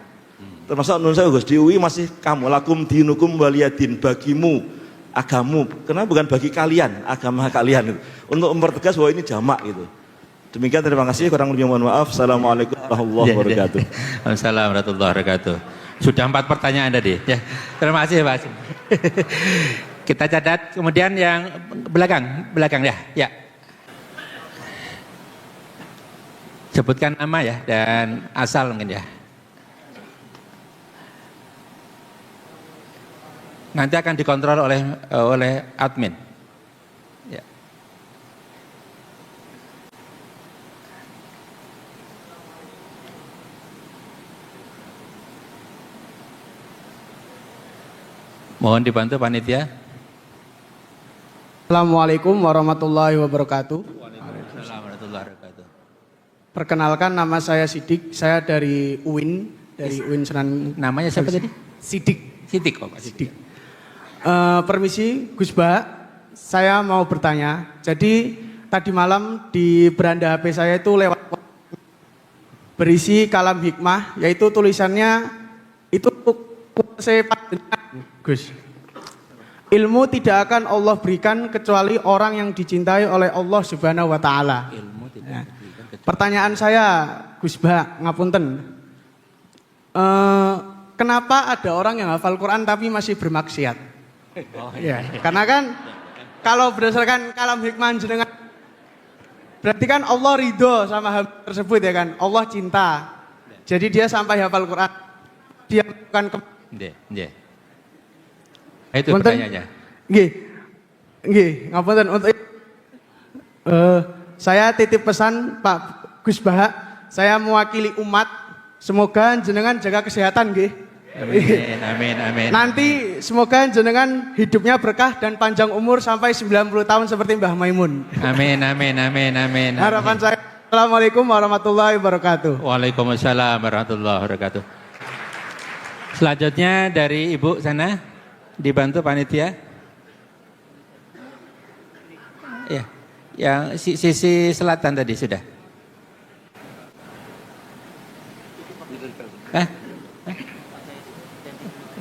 Termasuk menurut saya Gus, di UI masih kamu, lakum dinukum waliyadin, bagimu agamu, kenapa bukan bagi kalian, agama kalian, untuk mempertegas bahwa ini jamak gitu. Demikian, terima kasih, kurang lebih mohon maaf. Assalamualaikum warahmatullahi wabarakatuh. Assalamualaikum warahmatullahi wabarakatuh. Sudah 4 pertanyaan tadi. Ya, terima kasih Pak. Kita catat, kemudian yang belakang ya. Ya. Sebutkan nama ya dan asal mungkin ya. Nanti akan dikontrol oleh admin. Ya. Mohon dibantu panitia. Assalamualaikum warahmatullahi wabarakatuh. Waalaikumsalam warahmatullahi wabarakatuh. Perkenalkan, nama saya Sidik, saya dari UIN, Senan. Namanya siapa tadi? Sidik. Sidik kok Pak Sidik. Permisi Gus Bah, saya mau bertanya. Jadi tadi malam di beranda HP saya itu lewat berisi kalam hikmah, yaitu tulisannya itu Gus. Ilmu tidak akan Allah berikan kecuali orang yang dicintai oleh Allah Subhanahu wa taala. Pertanyaan saya Gus Bah, ngapunten. Kenapa ada orang yang hafal Quran tapi masih bermaksiat? Oh iya. Karena kan kalau berdasarkan kalam hikmah jenengan, berarti kan Allah ridho sama hal tersebut ya kan, Allah cinta. Jadi dia sampai hafal Quran, dia bukan itu pertanyaannya. Nggih, ngapunten untuk saya titip pesan Pak Gus Bah, saya mewakili umat, semoga jenengan jaga kesehatan nggih. Amin. Nanti semoga jenengan hidupnya berkah dan panjang umur sampai 90 tahun seperti Mbah Maimun. Amin. Harapan saya. Assalamualaikum warahmatullahi wabarakatuh. Waalaikumsalam warahmatullahi wabarakatuh. Selanjutnya dari Ibu sana, dibantu panitia. Ya, yang sisi selatan tadi sudah.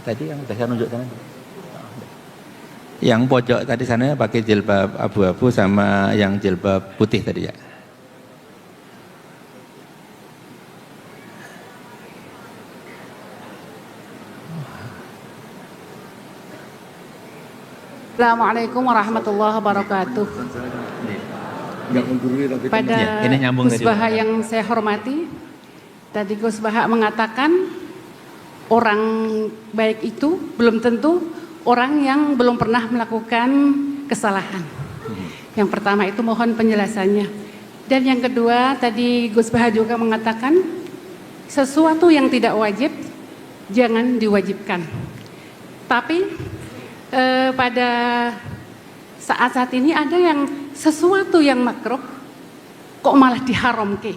Tadi yang sudah saya nunjuk sana. Yang pojok tadi sana pakai jilbab abu-abu sama yang jilbab putih tadi ya. Assalamualaikum warahmatullahi wabarakatuh. Pada Gus Baha yang saya hormati, tadi Gus Baha mengatakan orang baik itu belum tentu orang yang belum pernah melakukan kesalahan. Yang pertama itu mohon penjelasannya. Dan yang kedua, tadi Gus Baha juga mengatakan sesuatu yang tidak wajib jangan diwajibkan. Tapi pada saat-saat ini ada yang sesuatu yang makruh kok malah diharamkan.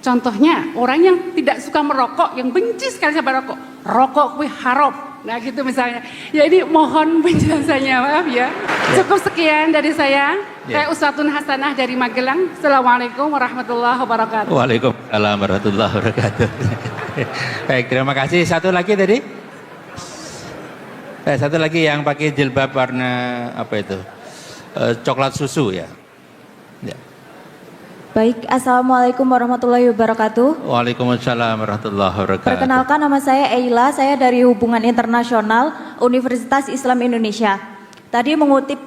Contohnya orang yang tidak suka merokok, yang benci sekali sama rokok, rokok kuwi haram. Nah gitu misalnya. Jadi mohon penjelasannya, maaf ya. Cukup sekian dari saya. Saya Ustadzun Hasanah dari Magelang. Assalamualaikum warahmatullahi wabarakatuh. Waalaikumsalam warahmatullahi wabarakatuh. Baik, terima kasih. Satu lagi tadi. Satu lagi yang pakai jilbab warna apa itu? Coklat susu ya. Baik, Assalamualaikum warahmatullahi wabarakatuh. Waalaikumsalam warahmatullahi wabarakatuh. Perkenalkan, nama saya Eila, saya dari Hubungan Internasional Universitas Islam Indonesia. Tadi mengutip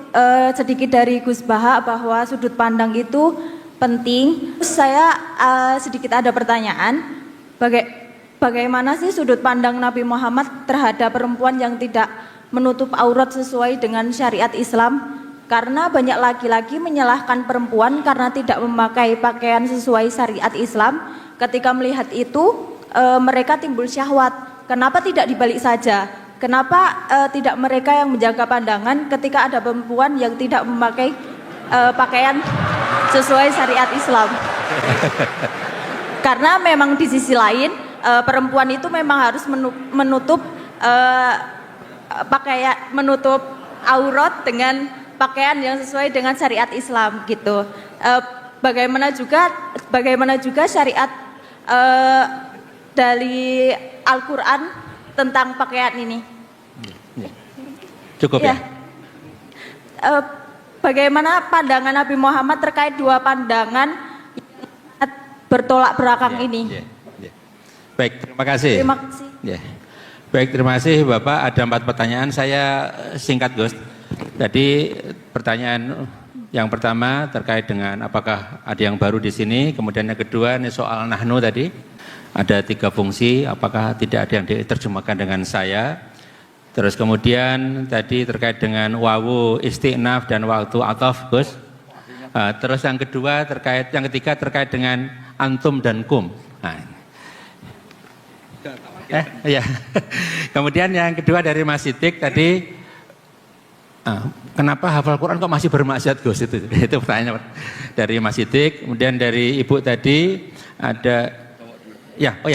sedikit dari Gus Baha bahwa sudut pandang itu penting. Saya sedikit ada pertanyaan, bagaimana sih sudut pandang Nabi Muhammad terhadap perempuan yang tidak menutup aurat sesuai dengan syariat Islam? Karena banyak laki-laki menyalahkan perempuan karena tidak memakai pakaian sesuai syariat Islam. Ketika melihat itu, mereka timbul syahwat. Kenapa tidak dibalik saja? Kenapa tidak mereka yang menjaga pandangan ketika ada perempuan yang tidak memakai pakaian sesuai syariat Islam? Karena memang di sisi lain, perempuan itu memang harus menutup pakaian, menutup aurat dengan pakaian yang sesuai dengan syariat Islam gitu. Bagaimana juga syariat dari Al-Quran tentang pakaian ini. Cukup ya. Bagaimana pandangan Nabi Muhammad terkait dua pandangan bertolak belakang ini? Baik, terima kasih. Terima kasih. Baik, terima kasih Bapak. Ada 4 pertanyaan, saya singkat Gus. Tadi pertanyaan yang pertama terkait dengan apakah ada yang baru di sini, kemudian yang kedua ini soal nahnu tadi, ada 3 fungsi, apakah tidak ada yang diterjemahkan dengan saya. Terus kemudian tadi terkait dengan wawu istiqnaf dan waktu ataf Gus. Terus yang kedua yang ketiga terkait dengan antum dan kum. Nah, ya. Kemudian yang kedua dari Mas Sidik tadi, kenapa hafal Quran kok masih bermaksiat Gus? Itu pertanyaan dari Mas Sidik. Kemudian dari Ibu tadi ada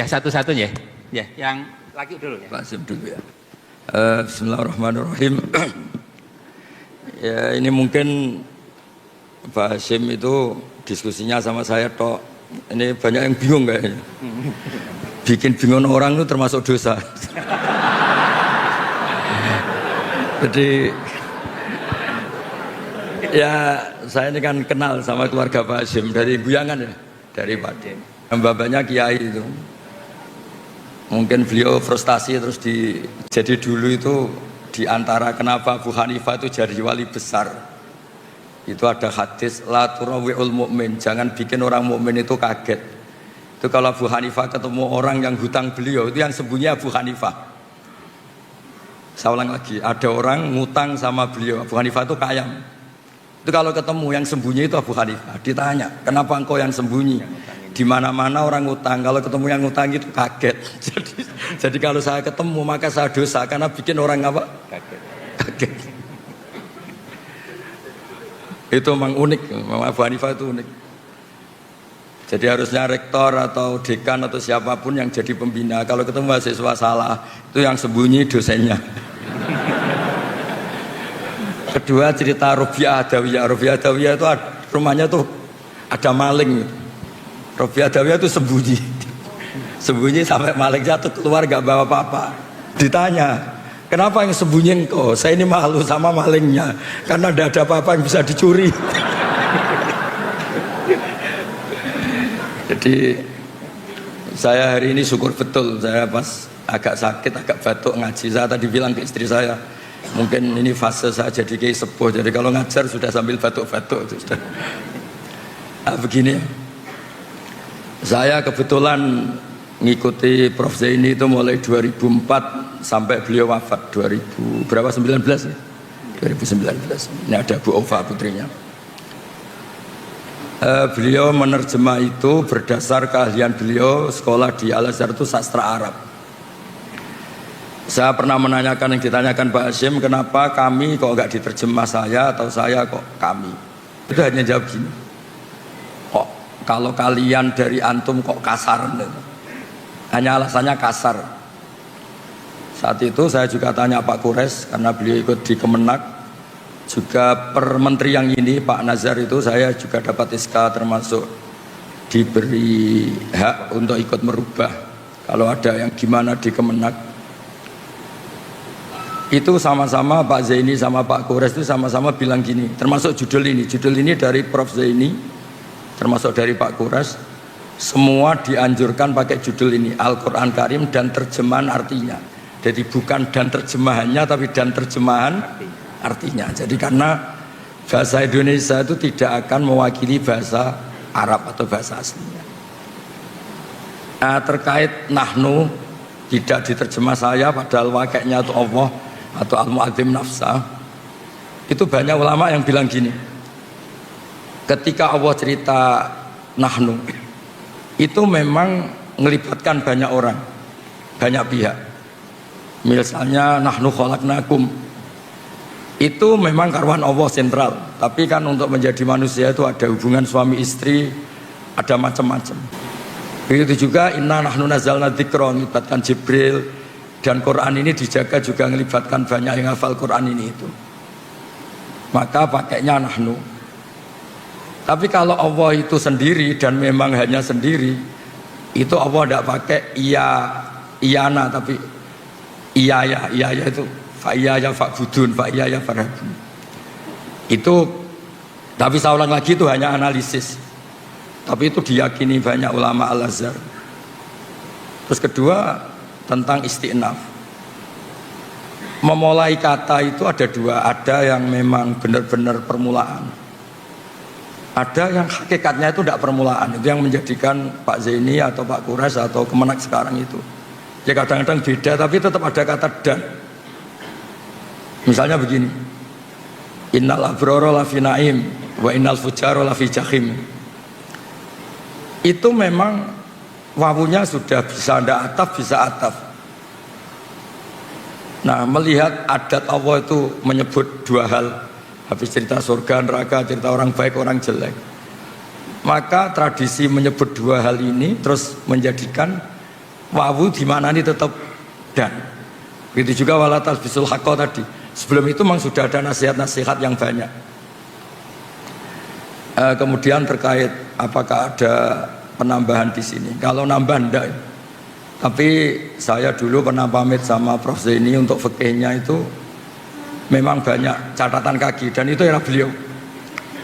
satu-satunya ya, yang laki dulu ya. Pak Sim dulu ya. Bismillahirrahmanirrahim. Ya ini mungkin Pak Hashim itu diskusinya sama saya tok. Ini banyak yang bingung kayaknya. Bikin bingung orang itu termasuk dosa. Jadi ya saya ini kan kenal sama keluarga Pak Hashim dari Buyangan ya, dari Pade. Bapaknya kiai itu. Mungkin beliau frustasi terus jadi dulu itu di antara kenapa Abu Hanifah itu jadi wali besar. Itu ada hadis la turawi'ul mu'min, jangan bikin orang mukmin itu kaget. Itu kalau Abu Hanifah ketemu orang yang hutang beliau, itu yang sembunyi Abu Hanifah. Saya ulang lagi, ada orang ngutang sama beliau, Abu Hanifah itu kaya. Itu kalau ketemu yang sembunyi itu Abu Hanifah, ditanya, kenapa engkau yang sembunyi? Di mana-mana orang ngutang, kalau ketemu yang ngutang itu kaget. Jadi kalau saya ketemu maka saya dosa karena bikin orang apa? Kaget. Itu memang unik, memang Abu Hanifah itu unik. Jadi harusnya rektor atau dekan atau siapapun yang jadi pembina, kalau ketemu mahasiswa salah, itu yang sembunyi dosennya. Kedua cerita Robiah Adawiyah. Robiah Adawiyah itu rumahnya tuh ada maling. Robiah Adawiyah itu sembunyi sampai malingnya tuh keluar gak bawa apa-apa. Ditanya, kenapa yang sembunyi engkau? Saya ini malu sama malingnya karena tidak ada apa-apa yang bisa dicuri. Jadi saya hari ini syukur betul, saya pas agak sakit, agak batuk ngaji. Saya tadi bilang ke istri saya, mungkin ini fase saya jadi kiai sepuh, jadi kalau ngajar sudah sambil batuk-batuk. Nah, begini, saya kebetulan ngikuti Prof Zaini itu mulai 2004 sampai beliau wafat 2019 ya? 2019. Ini ada Bu Ova putrinya. Beliau menerjemah itu berdasar keahlian beliau sekolah di Al-Azhar itu sastra Arab. Saya pernah menanyakan yang ditanyakan Pak Hashim, kenapa kami kok nggak diterjemah saya atau saya kok kami? Itu hanya jawab gini, kok kalau kalian dari antum kok kasar? Hanya alasannya kasar. Saat itu saya juga tanya Pak Kures karena beliau ikut di Kemenak, juga per menteri yang ini Pak Nazar itu saya juga dapat SK termasuk diberi hak untuk ikut merubah kalau ada yang gimana di Kemenak. Itu sama-sama Pak Zaini sama Pak Kures itu sama-sama bilang gini, termasuk judul ini dari Prof Zaini, termasuk dari Pak Kures, semua dianjurkan pakai judul ini, Al-Quran Karim dan terjemahan artinya. Jadi bukan dan terjemahannya, tapi dan terjemahan artinya. Jadi karena bahasa Indonesia itu tidak akan mewakili bahasa Arab atau bahasa aslinya. Nah, terkait nahnu tidak diterjemah saya padahal wakilnya itu Allah atau al-mu'adzim nafsa, itu banyak ulama yang bilang gini, ketika Allah cerita nahnu itu memang melibatkan banyak orang, banyak pihak. Misalnya nahnu khalaqnakum, itu memang karuan Allah sentral, tapi kan untuk menjadi manusia itu ada hubungan suami istri, ada macam-macam. Begitu juga inna nahnu nazzalna dzikra, melibatkan Jibril, dan Quran ini dijaga juga melibatkan banyak yang hafal Quran ini itu. Maka pakainya nahnu. Tapi kalau Allah itu sendiri dan memang hanya sendiri, itu Allah tidak pakai iyana, tapi iya itu fa'iyaya fa'budun, fa'iyaya farhabun. Itu, tapi saya ulang lagi itu hanya analisis. Tapi itu diyakini banyak ulama Al-Azhar. Terus kedua, tentang isti'naf. Memulai kata itu ada dua, ada yang memang benar-benar permulaan, ada yang hakikatnya itu tidak permulaan. Itu yang menjadikan Pak Zaini atau Pak Kures atau Kemenak sekarang itu ya kadang-kadang beda, tapi tetap ada kata dan. Misalnya begini, innal abrara lafi naim wa innal fujara lafi jahim. Itu memang wawunya sudah bisa ndak ataf, bisa ataf. Nah, melihat adat Allah itu menyebut dua hal, habis cerita surga, neraka, cerita orang baik, orang jelek, maka tradisi menyebut dua hal ini terus menjadikan wawu di mana ini tetap dan. Begitu juga wala talbisul haqqa tadi. Sebelum itu memang sudah ada nasihat-nasihat yang banyak. Kemudian terkait apakah ada penambahan di sini. Kalau nambah enggak. Tapi saya dulu pernah pamit sama Prof Zaini untuk fikihnya itu memang banyak catatan kaki dan itu era beliau.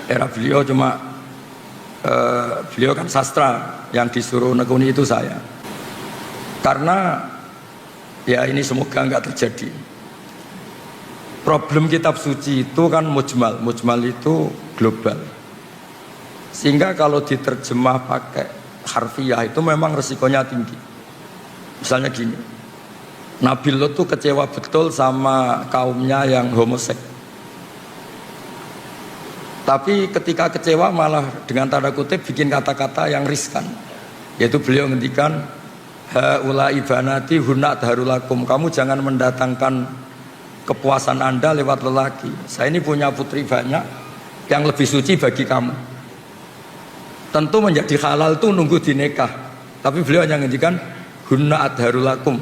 Era beliau cuma beliau kan sastra, yang disuruh nekuni itu saya. Karena ya ini semoga enggak terjadi. Problem kitab suci itu kan mujmal itu global. Sehingga kalau diterjemah pakai harfiah itu memang resikonya tinggi. Misalnya gini, Nabi Lot tuh kecewa betul sama kaumnya yang homoseks. Tapi ketika kecewa malah dengan tanda kutip bikin kata-kata yang riskan, yaitu beliau ngendikan haula ibanati hunna darulakum, kamu jangan mendatangkan kepuasan Anda lewat lelaki. Saya ini punya putri banyak yang lebih suci bagi kamu. Tentu menjadi halal itu nunggu dinikah. Tapi beliau hanya ngendikan hunna adharulakum.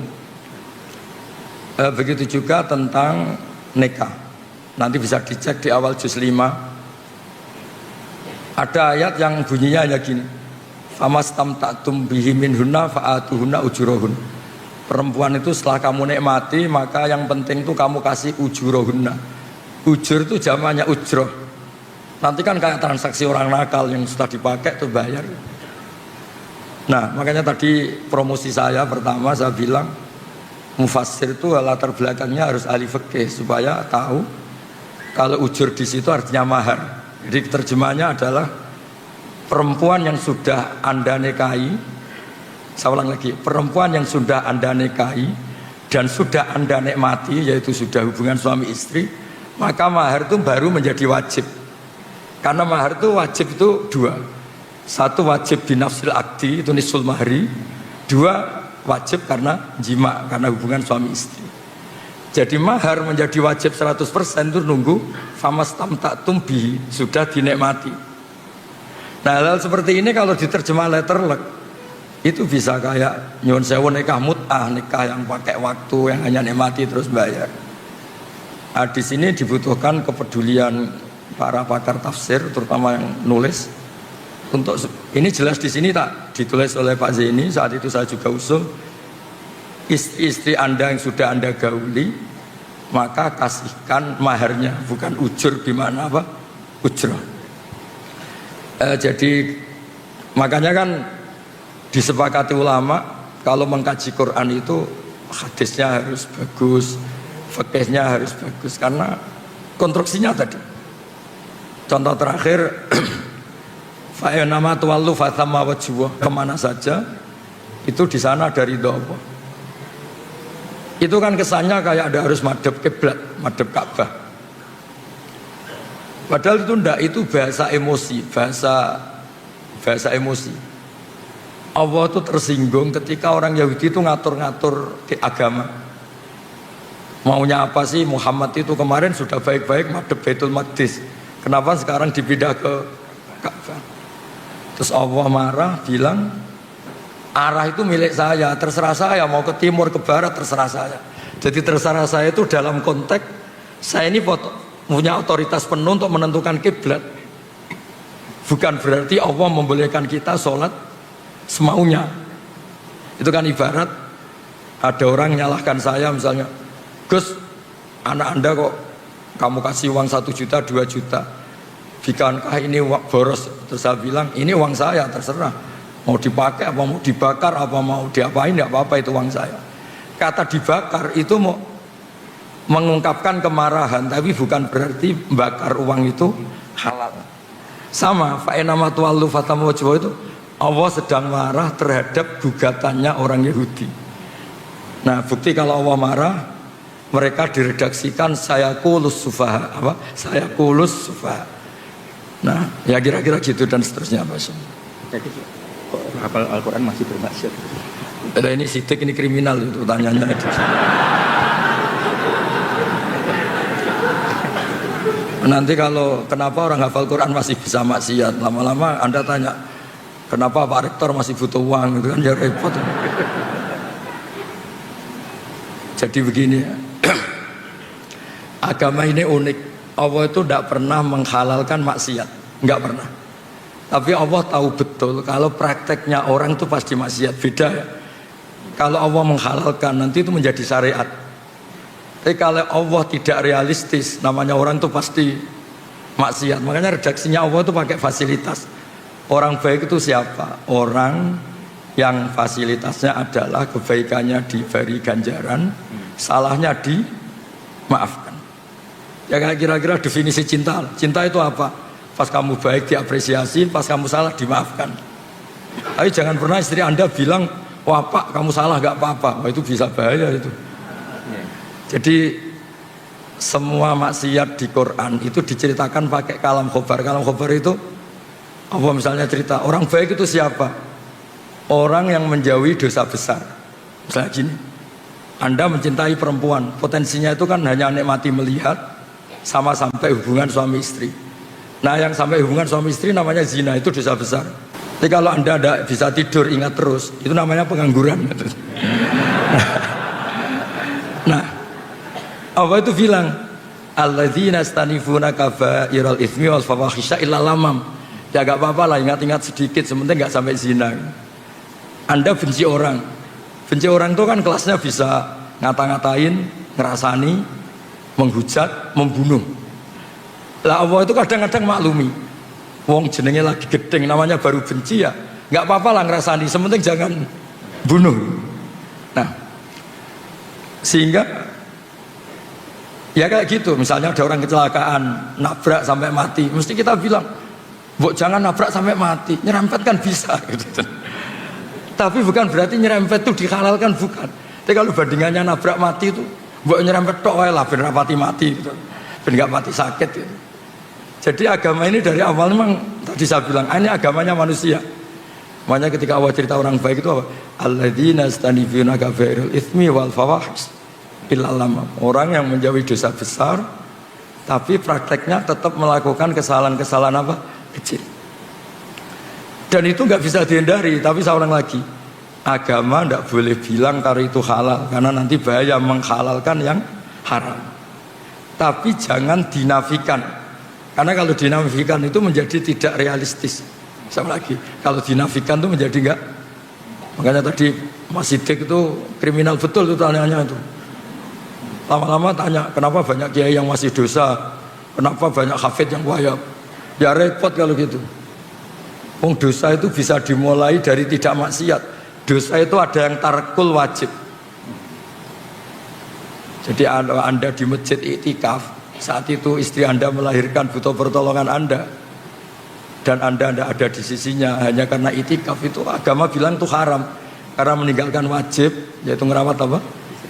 Begitu juga tentang nikah. Nanti bisa dicek di awal juz 5. Ada ayat yang bunyinya hanya gini. Famastamta'tum bihi minhunna fa'atuhunna ujurahun. Perempuan itu setelah kamu nikmati, maka yang penting itu kamu kasih ujurahunna. Ujur itu jamannya ujroh. Nanti kan kayak transaksi orang nakal yang sudah dipakai itu bayar. Nah, makanya tadi promosi saya pertama saya bilang mufassir itu latar belakangnya harus ahli fikih supaya tahu kalau ujur di situ artinya mahar. Jadi terjemahnya adalah perempuan yang sudah Anda nikahi, saya ulang lagi, perempuan yang sudah Anda nikahi dan sudah Anda nikmati, yaitu sudah hubungan suami istri, maka mahar itu baru menjadi wajib. Karena mahar itu wajib itu dua. Satu wajib binafsil akdi, itu nisful mahri. Dua wajib karena jima, karena hubungan suami istri. Jadi mahar menjadi wajib 100% itu nunggu famastamta'tum bihi, sudah dinikmati. Nah, hal seperti ini kalau diterjemah letterlek itu bisa kayak nyuwun sewu nikah mut'ah, nikah yang pakai waktu, yang hanya nikmati terus bayar. Nah, di sini dibutuhkan kepedulian para pakar tafsir, terutama yang nulis. Untuk ini jelas di sini tak ditulis oleh Pak Zaini, saat itu saya juga usul, istri Anda yang sudah Anda gauli, maka kasihkan maharnya, bukan ujur, gimana apa? Ujrah. Jadi makanya kan disepakati ulama kalau mengkaji Quran itu hadisnya harus bagus, fikihnya harus bagus, karena konstruksinya tadi. Contoh terakhir, fa'inama tuwallu fathamma wajhuh, kemana saja itu di sana dari Allah. Itu kan kesannya kayak ada harus madhab kiblat, madhab Ka'bah. Padahal itu enggak, itu bahasa emosi, bahasa emosi. Allah itu tersinggung ketika orang Yahudi itu ngatur-ngatur di agama. Maunya apa sih Muhammad itu kemarin sudah baik-baik madhab Baitul Maqdis. Kenapa sekarang dipindah ke Ka'bah? Terus Allah marah, bilang arah itu milik saya, terserah saya mau ke timur, ke barat, terserah saya. Jadi terserah saya itu dalam konteks saya ini punya otoritas penuh untuk menentukan kiblat. Bukan berarti Allah membolehkan kita sholat semaunya. Itu kan ibarat ada orang nyalahkan saya misalnya, Gus, anak Anda kok kamu kasih uang 1 juta, 2 juta, bukankah ini boros? Terus saya bilang, ini uang saya, terserah mau dipakai apa mau dibakar apa mau diapain, tidak apa-apa, itu uang saya. Kata dibakar itu mau mengungkapkan kemarahan, tapi bukan berarti bakar uang itu halal. Sama fa'inama tuwallu fathamma wajhuh, itu Allah sedang marah terhadap gugatannya orang Yahudi. Nah, bukti kalau Allah marah, mereka diredaksikan saya kulus sufaha, apa? Saya kulus sufaha. Nah, ya kira-kira gitu dan seterusnya, Mas. Jadi kok hafal Al-Quran masih bermaksud? Ini sidik, ini kriminal itu tanyanya. Nanti kalau kenapa orang hafal Quran masih bisa maksiat, lama-lama Anda tanya, kenapa Pak Rektor masih butuh uang, itu kan ya repot. Jadi begini ya. Agama ini unik. Allah itu tidak pernah menghalalkan maksiat, nggak pernah. Tapi Allah tahu betul kalau prakteknya orang itu pasti maksiat, beda ya. Kalau Allah menghalalkan nanti itu menjadi syariat. Tapi kalau Allah tidak realistis, namanya orang itu pasti maksiat. Makanya redaksinya Allah itu pakai fasilitas. Orang baik itu siapa? Orang yang fasilitasnya adalah kebaikannya diberi ganjaran, salahnya dimaafkan. Ya kira-kira definisi cinta. Cinta itu apa? Pas kamu baik diapresiasi, pas kamu salah dimaafkan. Tapi jangan pernah istri Anda bilang, wah Pak kamu salah gak apa-apa. Wah, itu bisa bahaya itu. Jadi semua maksiat di Quran itu diceritakan pakai kalam khobar. Kalam khobar itu apa, misalnya cerita orang baik itu siapa? Orang yang menjauhi dosa besar. Misalnya gini, Anda mencintai perempuan, potensinya itu kan hanya nikmati melihat sama sampai hubungan suami istri. Nah yang sampai hubungan suami istri namanya zina, itu dosa besar. Tapi kalau Anda tidak bisa tidur ingat terus, itu namanya pengangguran. Nah Allah itu bilang, alladzina yastanifuna kabairal itsmi wal fawahisha illa lamam. Ya gak apa-apa lah, ingat-ingat sedikit, sementing gak sampai zina. Anda benci orang itu kan kelasnya bisa ngata-ngatain, ngerasani, menghujat, membunuh. Lah Allah itu kadang-kadang maklumi, wong jenenge lagi gedeng, namanya baru benci ya, nggak apa-apa lah ngerasani, sementing jangan bunuh. Nah, sehingga ya kayak gitu, misalnya ada orang kecelakaan, nabrak sampai mati, mesti kita bilang, "Mbok jangan nabrak sampai mati, nyerempet kan bisa." Gitu. Tapi bukan berarti nyerempet itu dihalalkan, bukan. Tapi kalau bandingannya nabrak mati itu, mbok nyerempet tok wae lah ben rapati mati gitu. Ben gak mati sakit gitu. Jadi agama ini dari awal memang tadi saya bilang ini agamanya manusia. Makanya ketika Allah cerita orang baik itu apa? Alladzina yastanibuna kabairul itsmi wal fawahish illa lamam. Orang yang menjauhi dosa besar tapi prakteknya tetap melakukan kesalahan-kesalahan apa? Kecil. Dan itu nggak bisa dihindari. Tapi saya ulang lagi, agama nggak boleh bilang kalau itu halal karena nanti bahaya menghalalkan yang haram. Tapi jangan dinafikan. Karena kalau dinafikan itu menjadi tidak realistis. Sama lagi, kalau dinafikan itu menjadi enggak. Makanya tadi Mas Siddiq itu kriminal betul itu tanyanya itu. Lama-lama tanya, kenapa banyak kiai yang masih dosa? Kenapa banyak hafid yang wayab? Ya repot kalau gitu. Wong dosa itu bisa dimulai dari tidak maksiat. Dosa itu ada yang tarkul wajib. Jadi Anda di masjid iktikaf, saat itu istri Anda melahirkan butuh pertolongan Anda. Dan Anda tidak ada di sisinya hanya karena itikaf, itu agama bilang itu haram karena meninggalkan wajib yaitu ngerawat apa?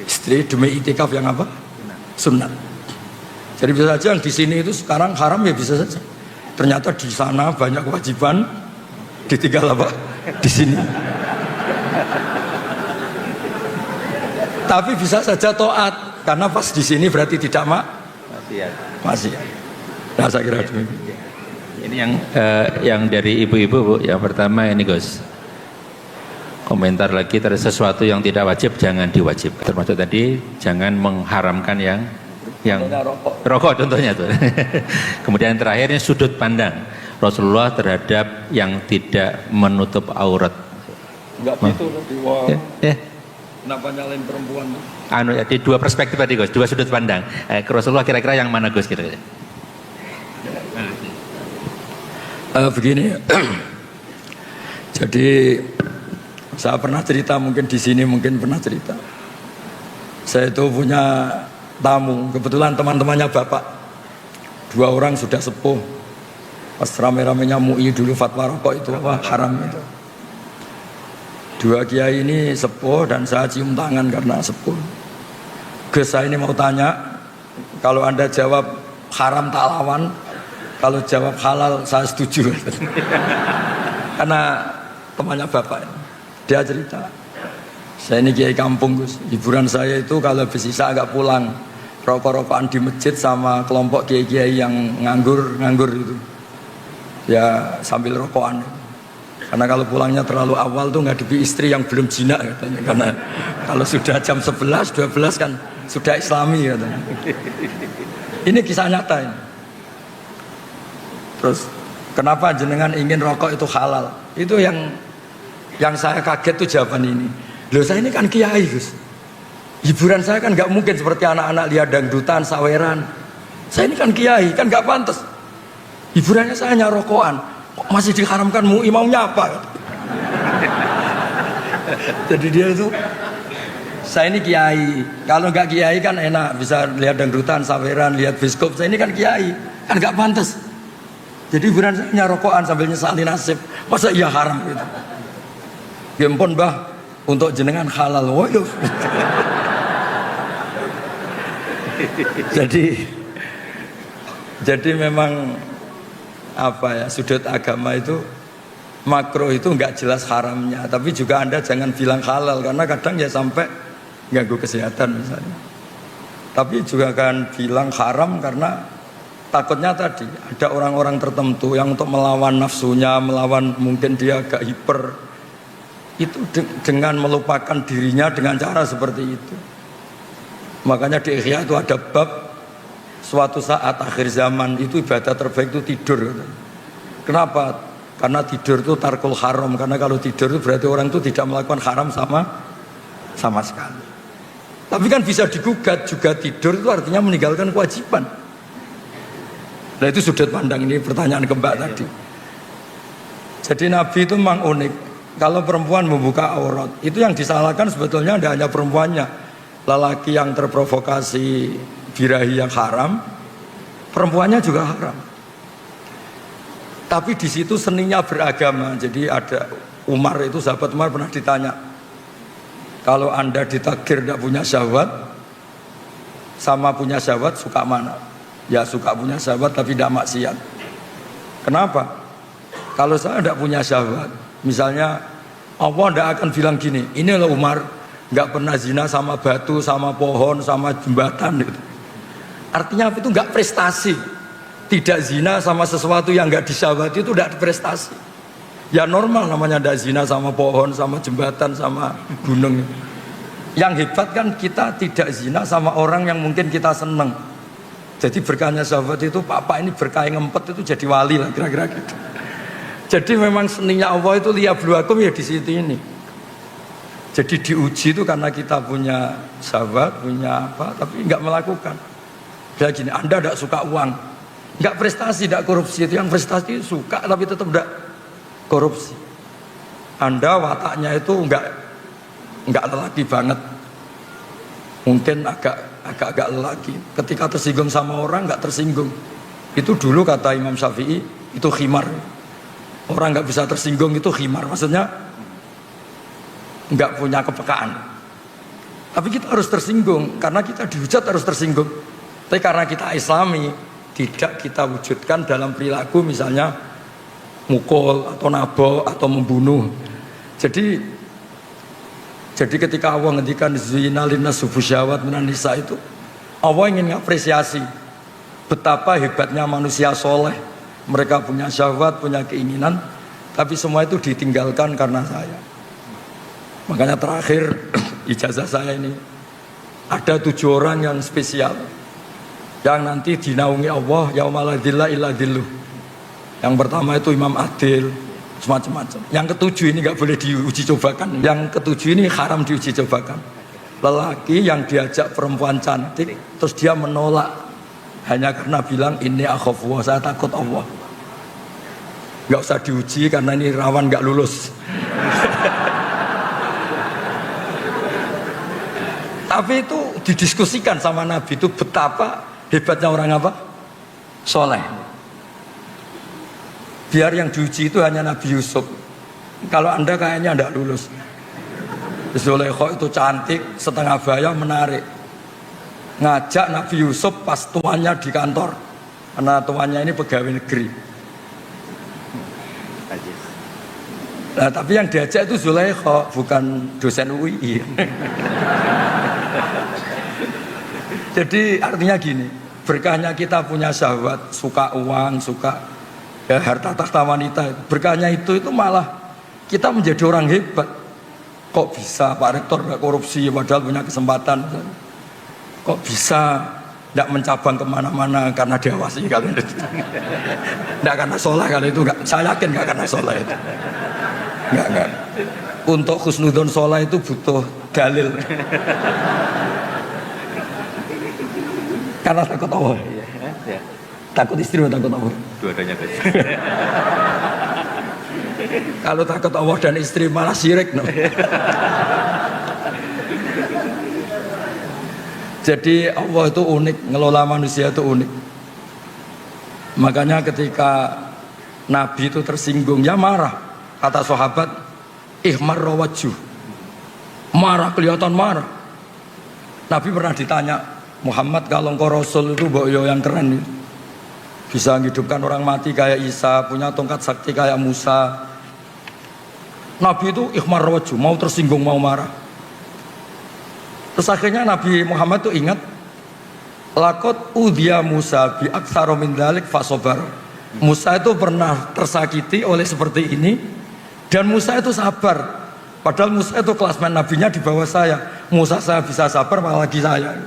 Istri demi itikaf yang apa? Sunat. Jadi bisa saja yang di sini itu sekarang haram ya bisa saja. Ternyata di sana banyak kewajiban ditinggal apa? Di sini. Tapi bisa saja taat karena pas di sini berarti tidak masih. Nah saya kira demikian. Ini yang dari ibu-ibu, Bu. Yang pertama ini Gus, komentar lagi terhadap sesuatu yang tidak wajib jangan diwajibkan. Termasuk tadi jangan mengharamkan yang rokok contohnya tuh. Kemudian terakhirnya sudut pandang Rasulullah terhadap yang tidak menutup aurat. Enggak gitu loh. Kenapa nyalain perempuan? Jadi dua perspektif tadi Gus, dua sudut pandang. Rasulullah kira-kira yang mana Gus kira-kira? Begini, jadi saya pernah cerita, mungkin di sini mungkin pernah cerita. Saya itu punya tamu, kebetulan teman-temannya bapak, 2 orang sudah sepuh. Pas rame-ramenya MUI dulu fatwa rokok itu apa haram itu. 2 kiai ini sepuh dan saya cium tangan karena sepuh. Gus, saya ini mau tanya, kalau Anda jawab haram tak lawan. Kalau jawab halal saya setuju. Karena temannya bapak, dia cerita, saya ini kiai kampung Gus, hiburan saya itu kalau habis isya agak pulang, rokok-rokokan di masjid sama kelompok kiai-kiai yang nganggur itu, ya sambil rokokan. Karena kalau pulangnya terlalu awal tuh ngadepi istri yang belum jinak katanya. Karena kalau sudah jam 11, 12 kan sudah islami katanya. Ini kisah nyata ini. Terus kenapa jenengan ingin rokok itu halal? Itu yang saya kaget tuh jawaban ini. Loh saya ini kan kiai Gus. Hiburan saya kan nggak mungkin seperti anak-anak lihat dangdutan, saweran. Saya ini kan kiai, kan nggak pantas. Hiburannya saya hanya rokokan. Kok masih diharamkan MUI, maunya apa? Jadi dia itu, saya ini kiai. Kalau nggak kiai kan enak, bisa lihat dangdutan, saweran, lihat biskop. Saya ini kan kiai, kan nggak pantas. Jadi hiburan saya rokokan sambil nyesali nasib. Masa iya haram gitu? Gempon bah, untuk jenengan halal. Waduh. Jadi memang apa ya, sudut agama itu makro itu nggak jelas haramnya. Tapi juga Anda jangan bilang halal karena kadang ya sampai ganggu kesehatan misalnya. Tapi juga kan bilang haram karena takutnya tadi ada orang-orang tertentu yang untuk melawan nafsunya, melawan mungkin dia agak hiper, itu dengan melupakan dirinya dengan cara seperti itu. Makanya di Ihya itu ada bab suatu saat akhir zaman itu ibadah terbaik itu tidur. Kenapa? Karena tidur itu tarkul haram. Karena kalau tidur itu berarti orang itu tidak melakukan haram sama sekali. Tapi kan bisa digugat juga, tidur itu artinya meninggalkan kewajiban. Nah itu sudut pandang, ini pertanyaan ke Mbak tadi. Jadi Nabi itu memang unik. Kalau perempuan membuka aurat, itu yang disalahkan sebetulnya tidak hanya perempuannya. Lelaki yang terprovokasi birahi yang haram, perempuannya juga haram. Tapi di situ seninya beragama. Jadi ada Umar itu, sahabat Umar pernah ditanya, kalau Anda ditakdir tidak punya syahwat sama punya syahwat suka mana? Ya suka punya syahwat tapi tidak maksiat. Kenapa? Kalau saya tidak punya syahwat, misalnya Allah tidak akan bilang gini, ini loh Umar, nggak pernah zina sama batu, sama pohon, sama jembatan gitu. Artinya apa itu? Nggak prestasi. Tidak zina sama sesuatu yang nggak disyahwati itu tidak prestasi. Ya normal namanya tidak zina sama pohon, sama jembatan, sama gunung. Yang hebat kan kita tidak zina sama orang yang mungkin kita seneng. Jadi berkahnya syahwat itu, Pak ini berkah yang ngempet itu jadi wali lah kira-kira gitu. Jadi memang seninya Allah itu liyabluwakum ya di situ ini. Jadi diuji itu karena kita punya syahwat, punya apa, tapi nggak melakukan. Kayak gini, Anda tidak suka uang, nggak prestasi, tidak korupsi. Itu yang prestasi suka tapi tetap tidak korupsi. Anda wataknya itu nggak lelaki banget, mungkin agak lelaki. Ketika tersinggung sama orang nggak tersinggung. Itu dulu kata Imam Syafi'i itu khimar. Orang nggak bisa tersinggung itu khimar, maksudnya nggak punya kepekaan. Tapi kita harus tersinggung karena kita dihujat harus tersinggung. Tapi karena kita Islami tidak kita wujudkan dalam perilaku misalnya mukul atau nabok atau membunuh. Jadi ketika Allah ngendikan zina linnas syahwat minan nisa itu, Allah ingin mengapresiasi betapa hebatnya manusia soleh. Mereka punya syahwat, punya keinginan, tapi semua itu ditinggalkan karena saya. Makanya terakhir ijazah saya ini ada 7 orang yang spesial yang nanti dinaungi Allah yaumala dzilla illa dzilluh. Yang pertama itu Imam Adil, semacam-macam. Yang ketujuh ini nggak boleh diuji cobakan. Yang ketujuh ini haram diuji cobakan. Lelaki yang diajak perempuan cantik terus dia menolak hanya karena bilang ini akhafullah, saya takut Allah. Nggak usah diuji karena ini rawan nggak lulus. Tapi itu didiskusikan sama Nabi itu betapa hebatnya orang apa? Soleh. Biar yang diuji itu hanya Nabi Yusuf. Kalau Anda kayaknya tidak lulus. Zulaikha itu cantik, setengah bayang, menarik. Ngajak Nabi Yusuf pas tuannya di kantor. Karena tuannya ini pegawai negeri. Nah, tapi yang diajak itu Zulaikha, bukan dosen UI. Jadi artinya gini, berkahnya kita punya syahwat, suka uang, suka ya, harta tahta wanita. Berkahnya itu malah kita menjadi orang hebat. Kok bisa Pak Rektor gak korupsi padahal punya kesempatan? Kok bisa tidak mencabang kemana-mana karena diawasi kalian itu? Tidak karena soleh kali itu, gak, saya yakin gak karena soleh itu. Enggak. Untuk husnudon soleh itu butuh dalil. Karena takut Allah. Ya. Takut istri atau takut Allah? Dua-duanya guys. Kalau takut Allah dan istri malah syirik, no? Jadi Allah itu unik, ngelola manusia itu unik. Makanya ketika Nabi itu tersinggung, ya marah. Kata sahabat, ihmar rawajuh. Marah, kelihatan marah. Nabi pernah ditanya, Muhammad kalau engkau Rasul itu boyo yang keren itu. Bisa menghidupkan orang mati kayak Isa, punya tongkat sakti kayak Musa. Nabi itu ihmar rawajuh, mau tersinggung, mau marah. Terus akhirnya Nabi Muhammad itu ingat, lakot udhiya Musa bi aktsara min dzalik fasobar. Musa itu pernah tersakiti oleh seperti ini dan Musa itu sabar. Padahal Musa itu kelasmen nabinya di bawah saya. Musa saya bisa sabar apalagi saya.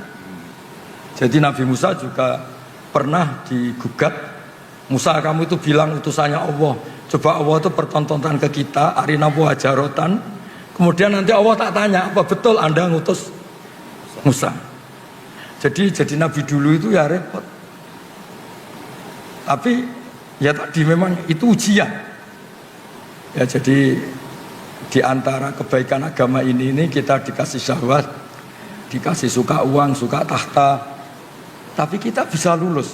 Jadi Nabi Musa juga pernah digugat. Musa kamu itu bilang utusannya Allah. Coba Allah itu pertontonan ke kita, arina wajarotan. Kemudian nanti Allah tak tanya, apa betul Anda ngutus Musa? Jadi Nabi dulu itu ya repot. Tapi ya tadi memang itu ujian. Ya jadi di antara kebaikan agama ini kita dikasih syahwat, dikasih suka uang, suka tahta. Tapi kita bisa lulus.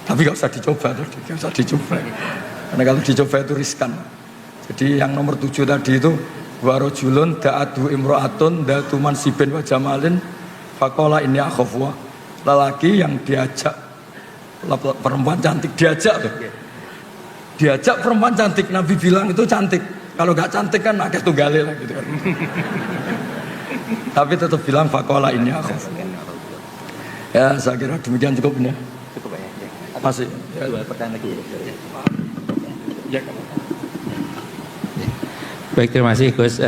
Tapi gak usah dicoba, gak usah dicoba. Karena kalau dicoba itu riskan. Jadi yang nomor 7 tadi itu warojulun da'adu imro'atun da'atu mansibin wa jamalin faqala inni akhafwa. Lelaki yang diajak Perempuan cantik diajak tuh. Diajak perempuan cantik, Nabi bilang itu cantik. Kalau nggak cantik kan akeh tunggale lah gitu kan. Tapi tetap bilang fakola ini aku. Ya saya kira demikian cukup ya. Cukup ya. Masih. Ya. Dua pertanyaan lagi. Ya. Baik, terima kasih Gus.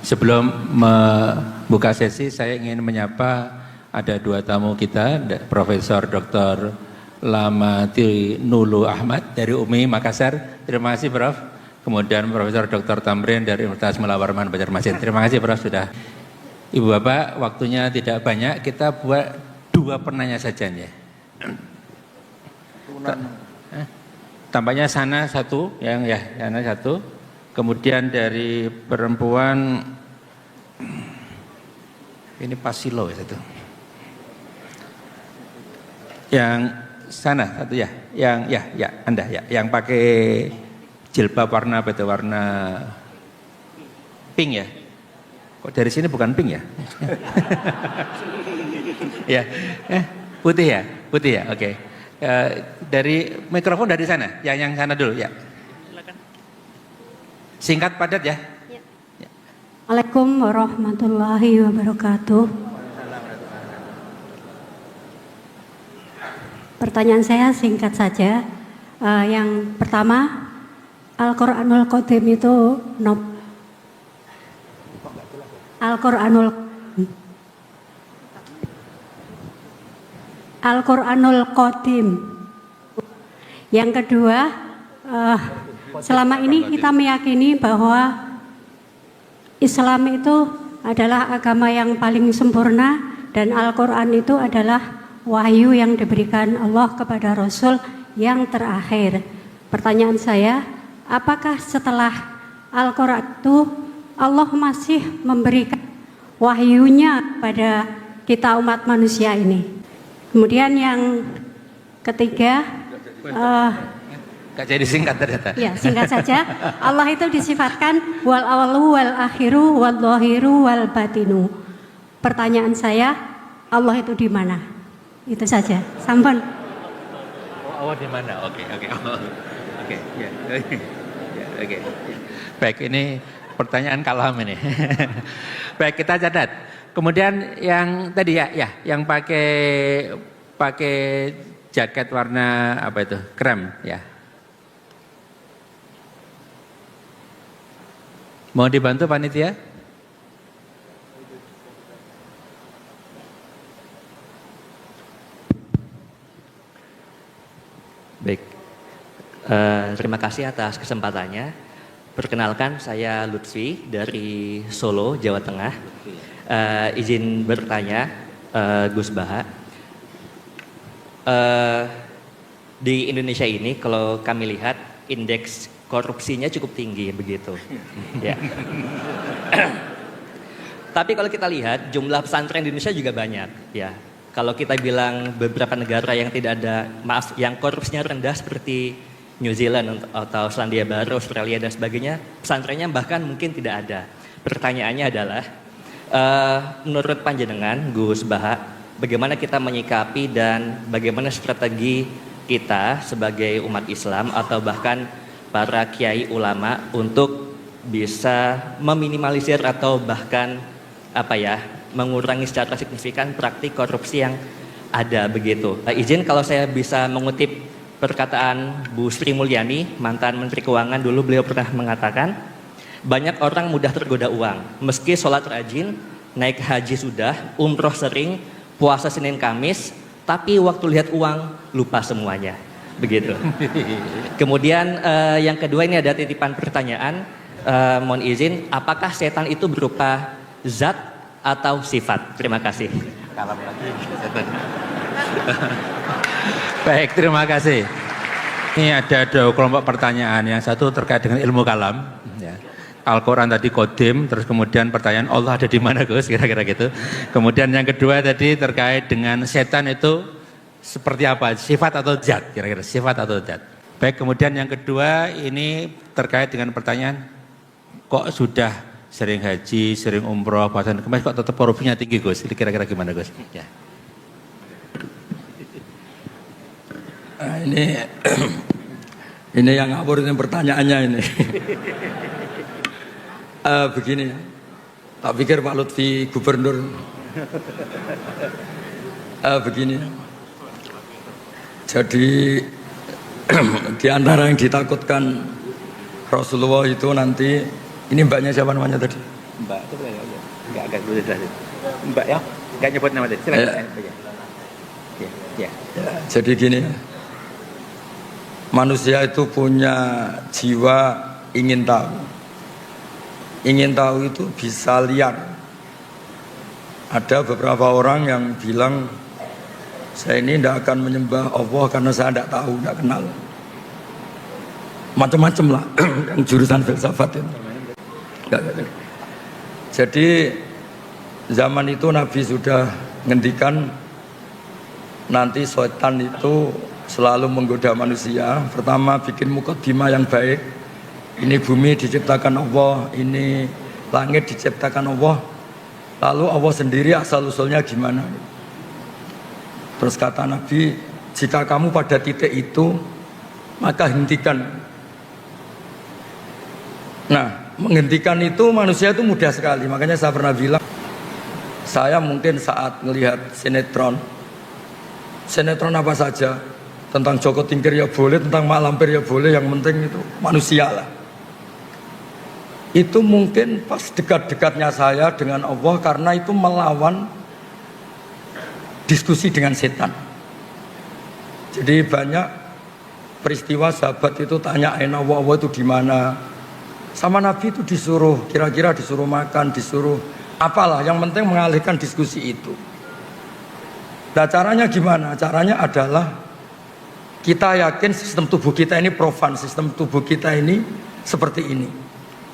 Sebelum membuka sesi, saya ingin menyapa ada dua tamu kita, Profesor Dr. Lamati Nulu Ahmad dari UMI Makassar. Terima kasih Prof. Kemudian Profesor Dr. Tamrin dari Universitas Mula Warman Banjarmasin. Terima kasih Prof sudah. Ibu Bapak, waktunya tidak banyak, kita buat dua penanya saja ya. Tampaknya sana satu, sana satu. Kemudian dari perempuan ini Pasilo ya satu. Yang sana satu ya, yang Anda ya, yang pakai jilbab warna apa itu, warna pink ya. Kok dari sini bukan pink ya? Ya, putih ya, oke. Dari mikrofon dari sana, yang sana dulu ya. Singkat padat ya. Assalamualaikum warahmatullahi wabarakatuh. Pertanyaan saya singkat saja. Yang pertama, Al-Quranul Qadim itu Al-Quranul Qadim. Yang kedua, selama ini kita meyakini bahwa Islam itu adalah agama yang paling sempurna dan Al-Quran itu adalah wahyu yang diberikan Allah kepada Rasul yang terakhir. Pertanyaan saya, apakah setelah Al-Quran itu Allah masih memberikan wahyunya pada kita umat manusia ini? Kemudian yang ketiga, Gak jadi singkat ternyata. ya singkat saja, Allah itu disifatkan wal awalu wal akhiru wal zahiru wal batinu. Pertanyaan saya, Allah itu di mana? Itu saja. Sampun. Oh, di mana? Oke. Ya. Oke. Baik, ini pertanyaan kalam ini. Baik, kita catat. Kemudian yang tadi yang pakai jaket warna apa itu? Krem ya. Mau dibantu panitia? Baik, terima kasih atas kesempatannya. Perkenalkan, saya Lutfi dari Solo, Jawa Tengah. Izin bertanya, Gus Baha. Di Indonesia ini, kalau kami lihat, indeks korupsinya cukup tinggi, begitu. Ya. Tapi kalau kita lihat, jumlah pesantren di Indonesia juga banyak, ya. Kalau kita bilang beberapa negara yang yang korupsinya rendah seperti New Zealand atau Selandia Baru, Australia dan sebagainya, pesantrennya bahkan mungkin tidak ada. Pertanyaannya adalah, menurut panjenengan, Gus Baha, bagaimana kita menyikapi dan bagaimana strategi kita sebagai umat Islam atau bahkan para kiai ulama untuk bisa meminimalisir atau bahkan mengurangi secara signifikan praktik korupsi yang ada begitu. Izin kalau saya bisa mengutip perkataan Bu Sri Mulyani, mantan Menteri Keuangan dulu, beliau pernah mengatakan, banyak orang mudah tergoda uang, meski sholat rajin, naik haji sudah, umroh sering, puasa Senin Kamis, tapi waktu lihat uang lupa semuanya, begitu. Kemudian yang kedua ini ada titipan pertanyaan, mohon izin, apakah setan itu berupa zat atau sifat? Terima kasih. Kalam lagi. Baik, terima kasih. Ini ada dua kelompok pertanyaan. Yang satu terkait dengan ilmu kalam. Ya. Al-Quran tadi Qadim, terus kemudian pertanyaan Allah ada di mana Gus, kira-kira gitu. Kemudian yang kedua tadi terkait dengan setan itu seperti apa, sifat atau zat, kira-kira sifat atau zat. Baik, kemudian yang kedua ini terkait dengan pertanyaan, kok sudah sering haji, sering umroh, puasa kemarin kok tetap korupsinya tinggi Gus, kira-kira gimana Gus? Ya. ini yang ngawur ini pertanyaannya ini. Begini ya. Tak pikir Pak Lutfi gubernur. Begini ya. Jadi di antara yang ditakutkan Rasulullah itu nanti, ini mbaknya siapa namanya tadi? Mbak itu enggak agak dulu tadi. Mbak ya, enggak nyebut nama tadi. Silakan. Ya. Jadi gini ya. Manusia itu punya jiwa ingin tahu. Ingin tahu itu bisa liar. Ada beberapa orang yang bilang, saya ini tidak akan menyembah Allah karena saya tidak tahu, tidak kenal. Macam-macam lah yang jurusan filsafat itu. Jadi zaman itu Nabi sudah ngendikan nanti setan itu selalu menggoda manusia. Pertama bikin mukadimah yang baik. Ini bumi diciptakan Allah, ini langit diciptakan Allah. Lalu Allah sendiri asal-usulnya gimana? Terus kata Nabi, jika kamu pada titik itu, maka hentikan. Nah, menghentikan itu manusia itu mudah sekali. Makanya saya pernah bilang, saya mungkin saat melihat sinetron apa saja, tentang Joko Tingkir ya boleh, tentang Mak Lampir ya boleh, yang penting itu manusia lah. Itu mungkin pas dekat-dekatnya saya dengan Allah, karena itu melawan diskusi dengan setan. Jadi banyak peristiwa sahabat itu tanyain Allah itu di mana. Sama Nabi itu disuruh, kira-kira disuruh makan, disuruh apalah, yang penting mengalihkan diskusi itu. Nah caranya gimana? Caranya adalah kita yakin sistem tubuh kita ini profan, sistem tubuh kita ini seperti ini,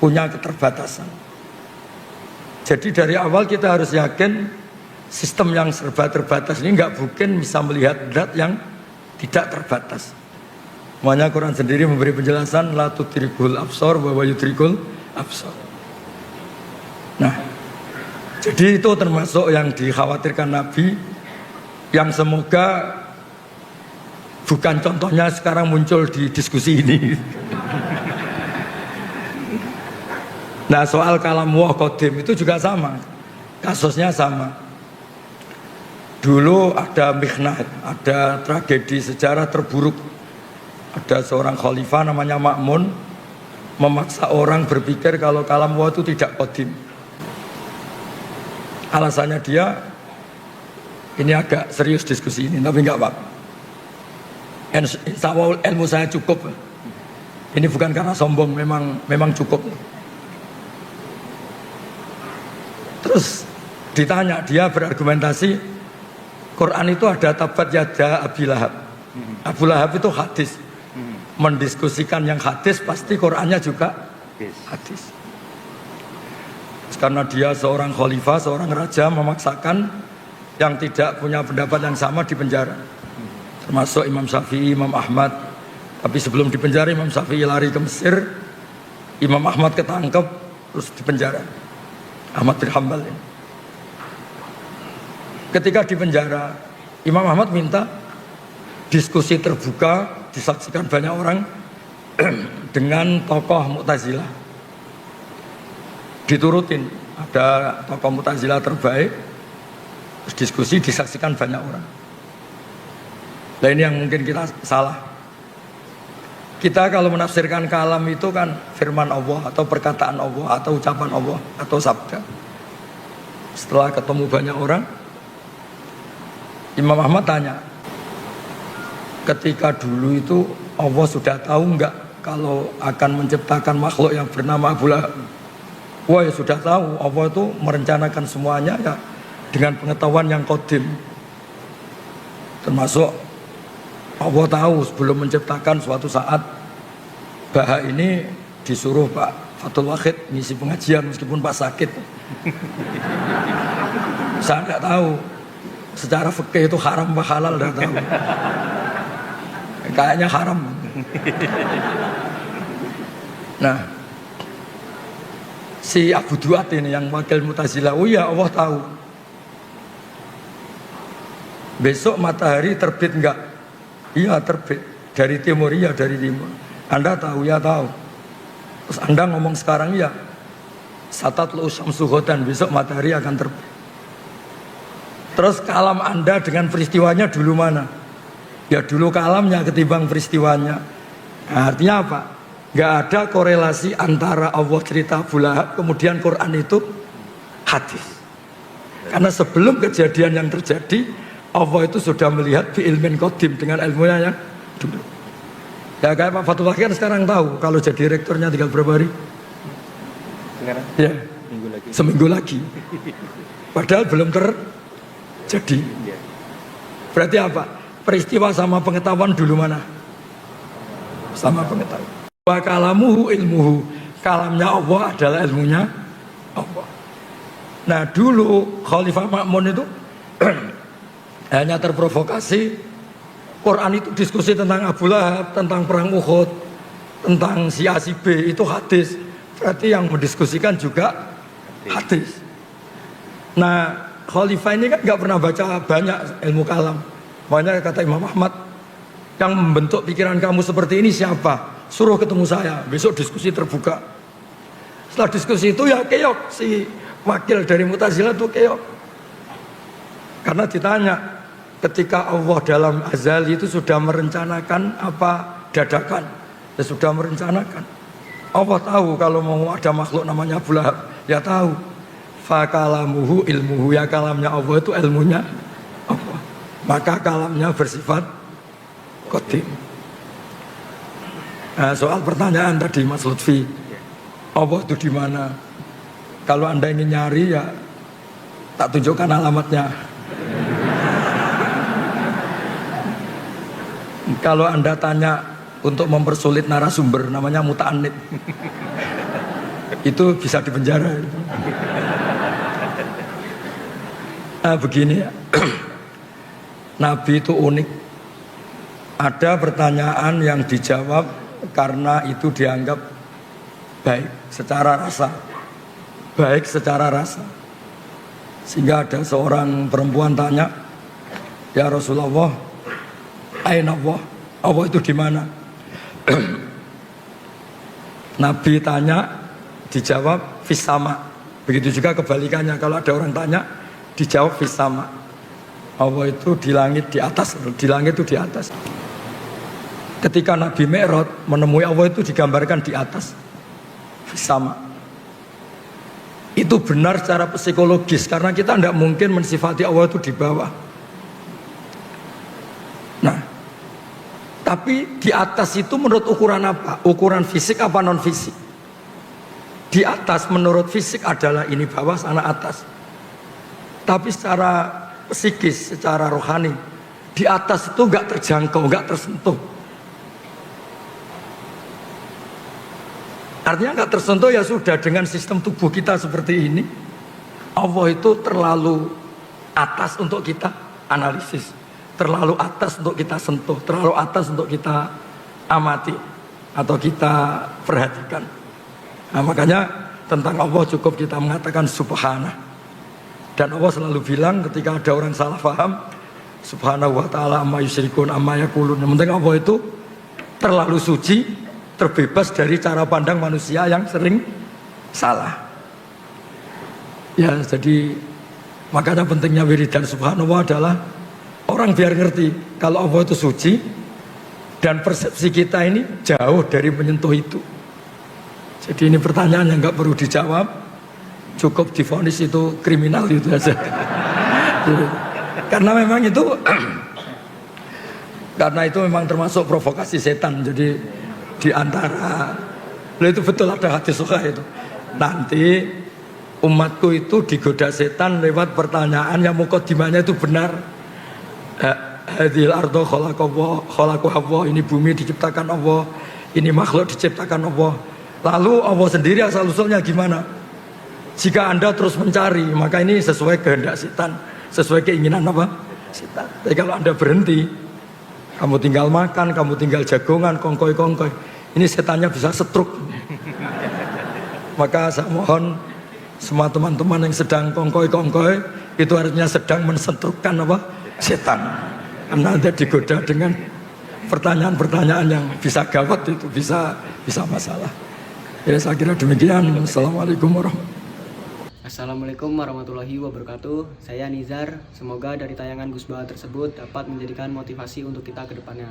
punya keterbatasan. Jadi dari awal kita harus yakin sistem yang serba terbatas ini nggak mungkin bisa melihat zat yang tidak terbatas. Makanya Quran sendiri memberi penjelasan la tudrikul absar wa yudrikul absar. Nah, jadi itu termasuk yang dikhawatirkan Nabi, yang semoga bukan contohnya sekarang muncul di diskusi ini. Nah, soal kalam wa qadim itu juga sama. Kasusnya sama. Dulu ada mihnah, ada tragedi sejarah terburuk. Ada seorang khalifah namanya Ma'mun, memaksa orang berpikir kalau kalam wa itu tidak qadim. Alasannya dia, ini agak serius diskusi ini, tapi enggak apa-apa. Insya Allah ilmu saya cukup. Ini bukan karena sombong, memang cukup. Terus ditanya, dia berargumentasi, Quran itu ada tabat yada Abi Lahab. Abu Lahab itu hadis. Mendiskusikan yang hadis, pasti Qurannya juga hadis. Karena dia seorang khalifah, seorang raja, memaksakan yang tidak punya pendapat yang sama di penjara. Termasuk Imam Syafi'i, Imam Ahmad. Tapi sebelum dipenjara, Imam Syafi'i lari ke Mesir, Imam Ahmad ketangkep, terus dipenjara. Ahmad bin Hanbal ini. Ketika dipenjara, Imam Ahmad minta diskusi terbuka, disaksikan banyak orang dengan tokoh Mu'tazilah. Diturutin, ada tokoh Mu'tazilah terbaik, terus diskusi disaksikan banyak orang. Nah ini yang mungkin kita salah. Kita kalau menafsirkan kalam itu kan firman Allah atau perkataan Allah atau ucapan Allah atau sabda. Setelah ketemu banyak orang, Imam Ahmad tanya, ketika dulu itu Allah sudah tahu enggak kalau akan menciptakan makhluk yang bernama Abu Lahab? Wah ya sudah tahu, Allah itu merencanakan semuanya ya dengan pengetahuan yang qadim. Termasuk Allah tahu sebelum menciptakan suatu saat Baha ini disuruh Pak Fathul Wahid ngisi pengajian meskipun Pak sakit. Saya enggak tahu secara fikih itu haram apa halal, enggak tahu. Kayaknya haram. Nah, si Abu Duat ini yang wakil Mu'tazilah, oh ya Allah tahu. Besok matahari terbit enggak? Iya terbit. Dari timur, iya dari timur. Anda tahu, ya tahu. Terus Anda ngomong sekarang, ya satatlu syamsu ghadan, besok matahari akan terbit. Terus kalam Anda dengan peristiwanya dulu mana? Ya dulu kalamnya ketimbang peristiwanya. Nah, artinya apa? Gak ada korelasi antara Allah cerita Abu Lahab kemudian Quran itu hadis. Karena sebelum kejadian yang terjadi, Allah itu sudah melihat bi ilmin qadim, dengan ilmunya yang dulu. Ya kayak Pak Fatul Wahid kan sekarang tahu kalau jadi rektornya tinggal berapa hari? Sekarang? Ya, Minggu lagi. seminggu lagi. Padahal belum terjadi. Berarti apa? Peristiwa sama pengetahuan dulu mana? Sama pengetahuan. Wa kalamuhu ilmuhu, kalamnya Allah adalah ilmunya Allah. Nah dulu Khalifah Ma'mun itu hanya terprovokasi. Quran itu diskusi tentang Abu Lahab, tentang perang Uhud, tentang si A si B, itu hadis. Berarti yang mendiskusikan juga hadis. Nah Khalifah ini kan gak pernah baca banyak ilmu kalam. Makanya kata Imam Ahmad, yang membentuk pikiran kamu seperti ini siapa? Suruh ketemu saya, besok diskusi terbuka. Setelah diskusi itu ya keok, si wakil dari Mu'tazilah itu keok. Karena ditanya, ketika Allah dalam azali itu sudah merencanakan apa dadakan, ya sudah merencanakan. Allah tahu kalau mau ada makhluk namanya Abu Lahab, ya tahu. Fakalamuhu ilmuhu, ya kalamnya Allah itu ilmunya Allah. Maka kalamnya bersifat qadim. Nah, soal pertanyaan tadi Mas Lutfi, Allah itu di mana? Kalau Anda ingin nyari ya tak tunjukkan alamatnya. Kalau Anda tanya untuk mempersulit narasumber, namanya muta'anid, itu bisa dipenjara. Nah, begini ya. Nabi itu unik. Ada pertanyaan yang dijawab karena itu dianggap baik secara rasa. Baik secara rasa. Sehingga ada seorang perempuan tanya, ya Rasulullah, aina Allah? Allah itu di mana? Nabi tanya, dijawab fis sama. Begitu juga kebalikannya, kalau ada orang tanya, dijawab fis sama. Allah itu di langit di atas, di langit itu di atas. Ketika Nabi Mi'raj menemui Allah itu digambarkan di atas, fis sama. Itu benar secara psikologis, karena kita tidak mungkin mensifati Allah itu di bawah. Nah, tapi di atas itu menurut ukuran apa? Ukuran fisik apa non fisik? Di atas menurut fisik adalah ini bawah, sana atas. Tapi secara psikis, secara rohani, di atas itu nggak terjangkau, nggak tersentuh. Artinya nggak tersentuh ya sudah, dengan sistem tubuh kita seperti ini, Allah itu terlalu atas untuk kita analisis, terlalu atas untuk kita sentuh, terlalu atas untuk kita amati atau kita perhatikan. Nah, makanya tentang Allah cukup kita mengatakan subhanah. Dan Allah selalu bilang ketika ada orang salah paham, subhanahu wa ta'ala amma yusyrikun amma yakulun. Yang penting Allah itu terlalu suci, terbebas dari cara pandang manusia yang sering salah. Ya, jadi makanya pentingnya wiridan subhanallah adalah orang biar ngerti kalau Allah itu suci dan persepsi kita ini jauh dari menyentuh itu. Jadi ini pertanyaan yang nggak perlu dijawab, cukup divonis itu kriminal itu aja. Karena memang itu karena itu memang termasuk provokasi setan. Jadi di antara itu betul ada hadis sahih itu. Nanti umatku itu digoda setan lewat pertanyaan yang mukadimahnya itu benar. Hadil ardo khalaqu Allah, ini bumi diciptakan Allah, ini makhluk diciptakan Allah. Lalu Allah sendiri asal usulnya gimana? Jika Anda terus mencari, maka ini sesuai kehendak setan, sesuai keinginan apa? Setan. Tapi kalau Anda berhenti, kamu tinggal makan, kamu tinggal jagongan, kongkoy-kongkoy, ini setannya bisa setruk. Maka saya mohon semua teman-teman yang sedang kongkoy-kongkoy, itu artinya sedang mensetrukkan apa? Setan. Karena Anda digoda dengan pertanyaan-pertanyaan yang bisa gawat itu bisa masalah. Ya saya kira demikian. Assalamualaikum warahmatullahi wabarakatuh. Assalamualaikum warahmatullahi wabarakatuh. Saya Nizar. Semoga dari tayangan Gus Baha tersebut dapat menjadikan motivasi untuk kita ke depannya.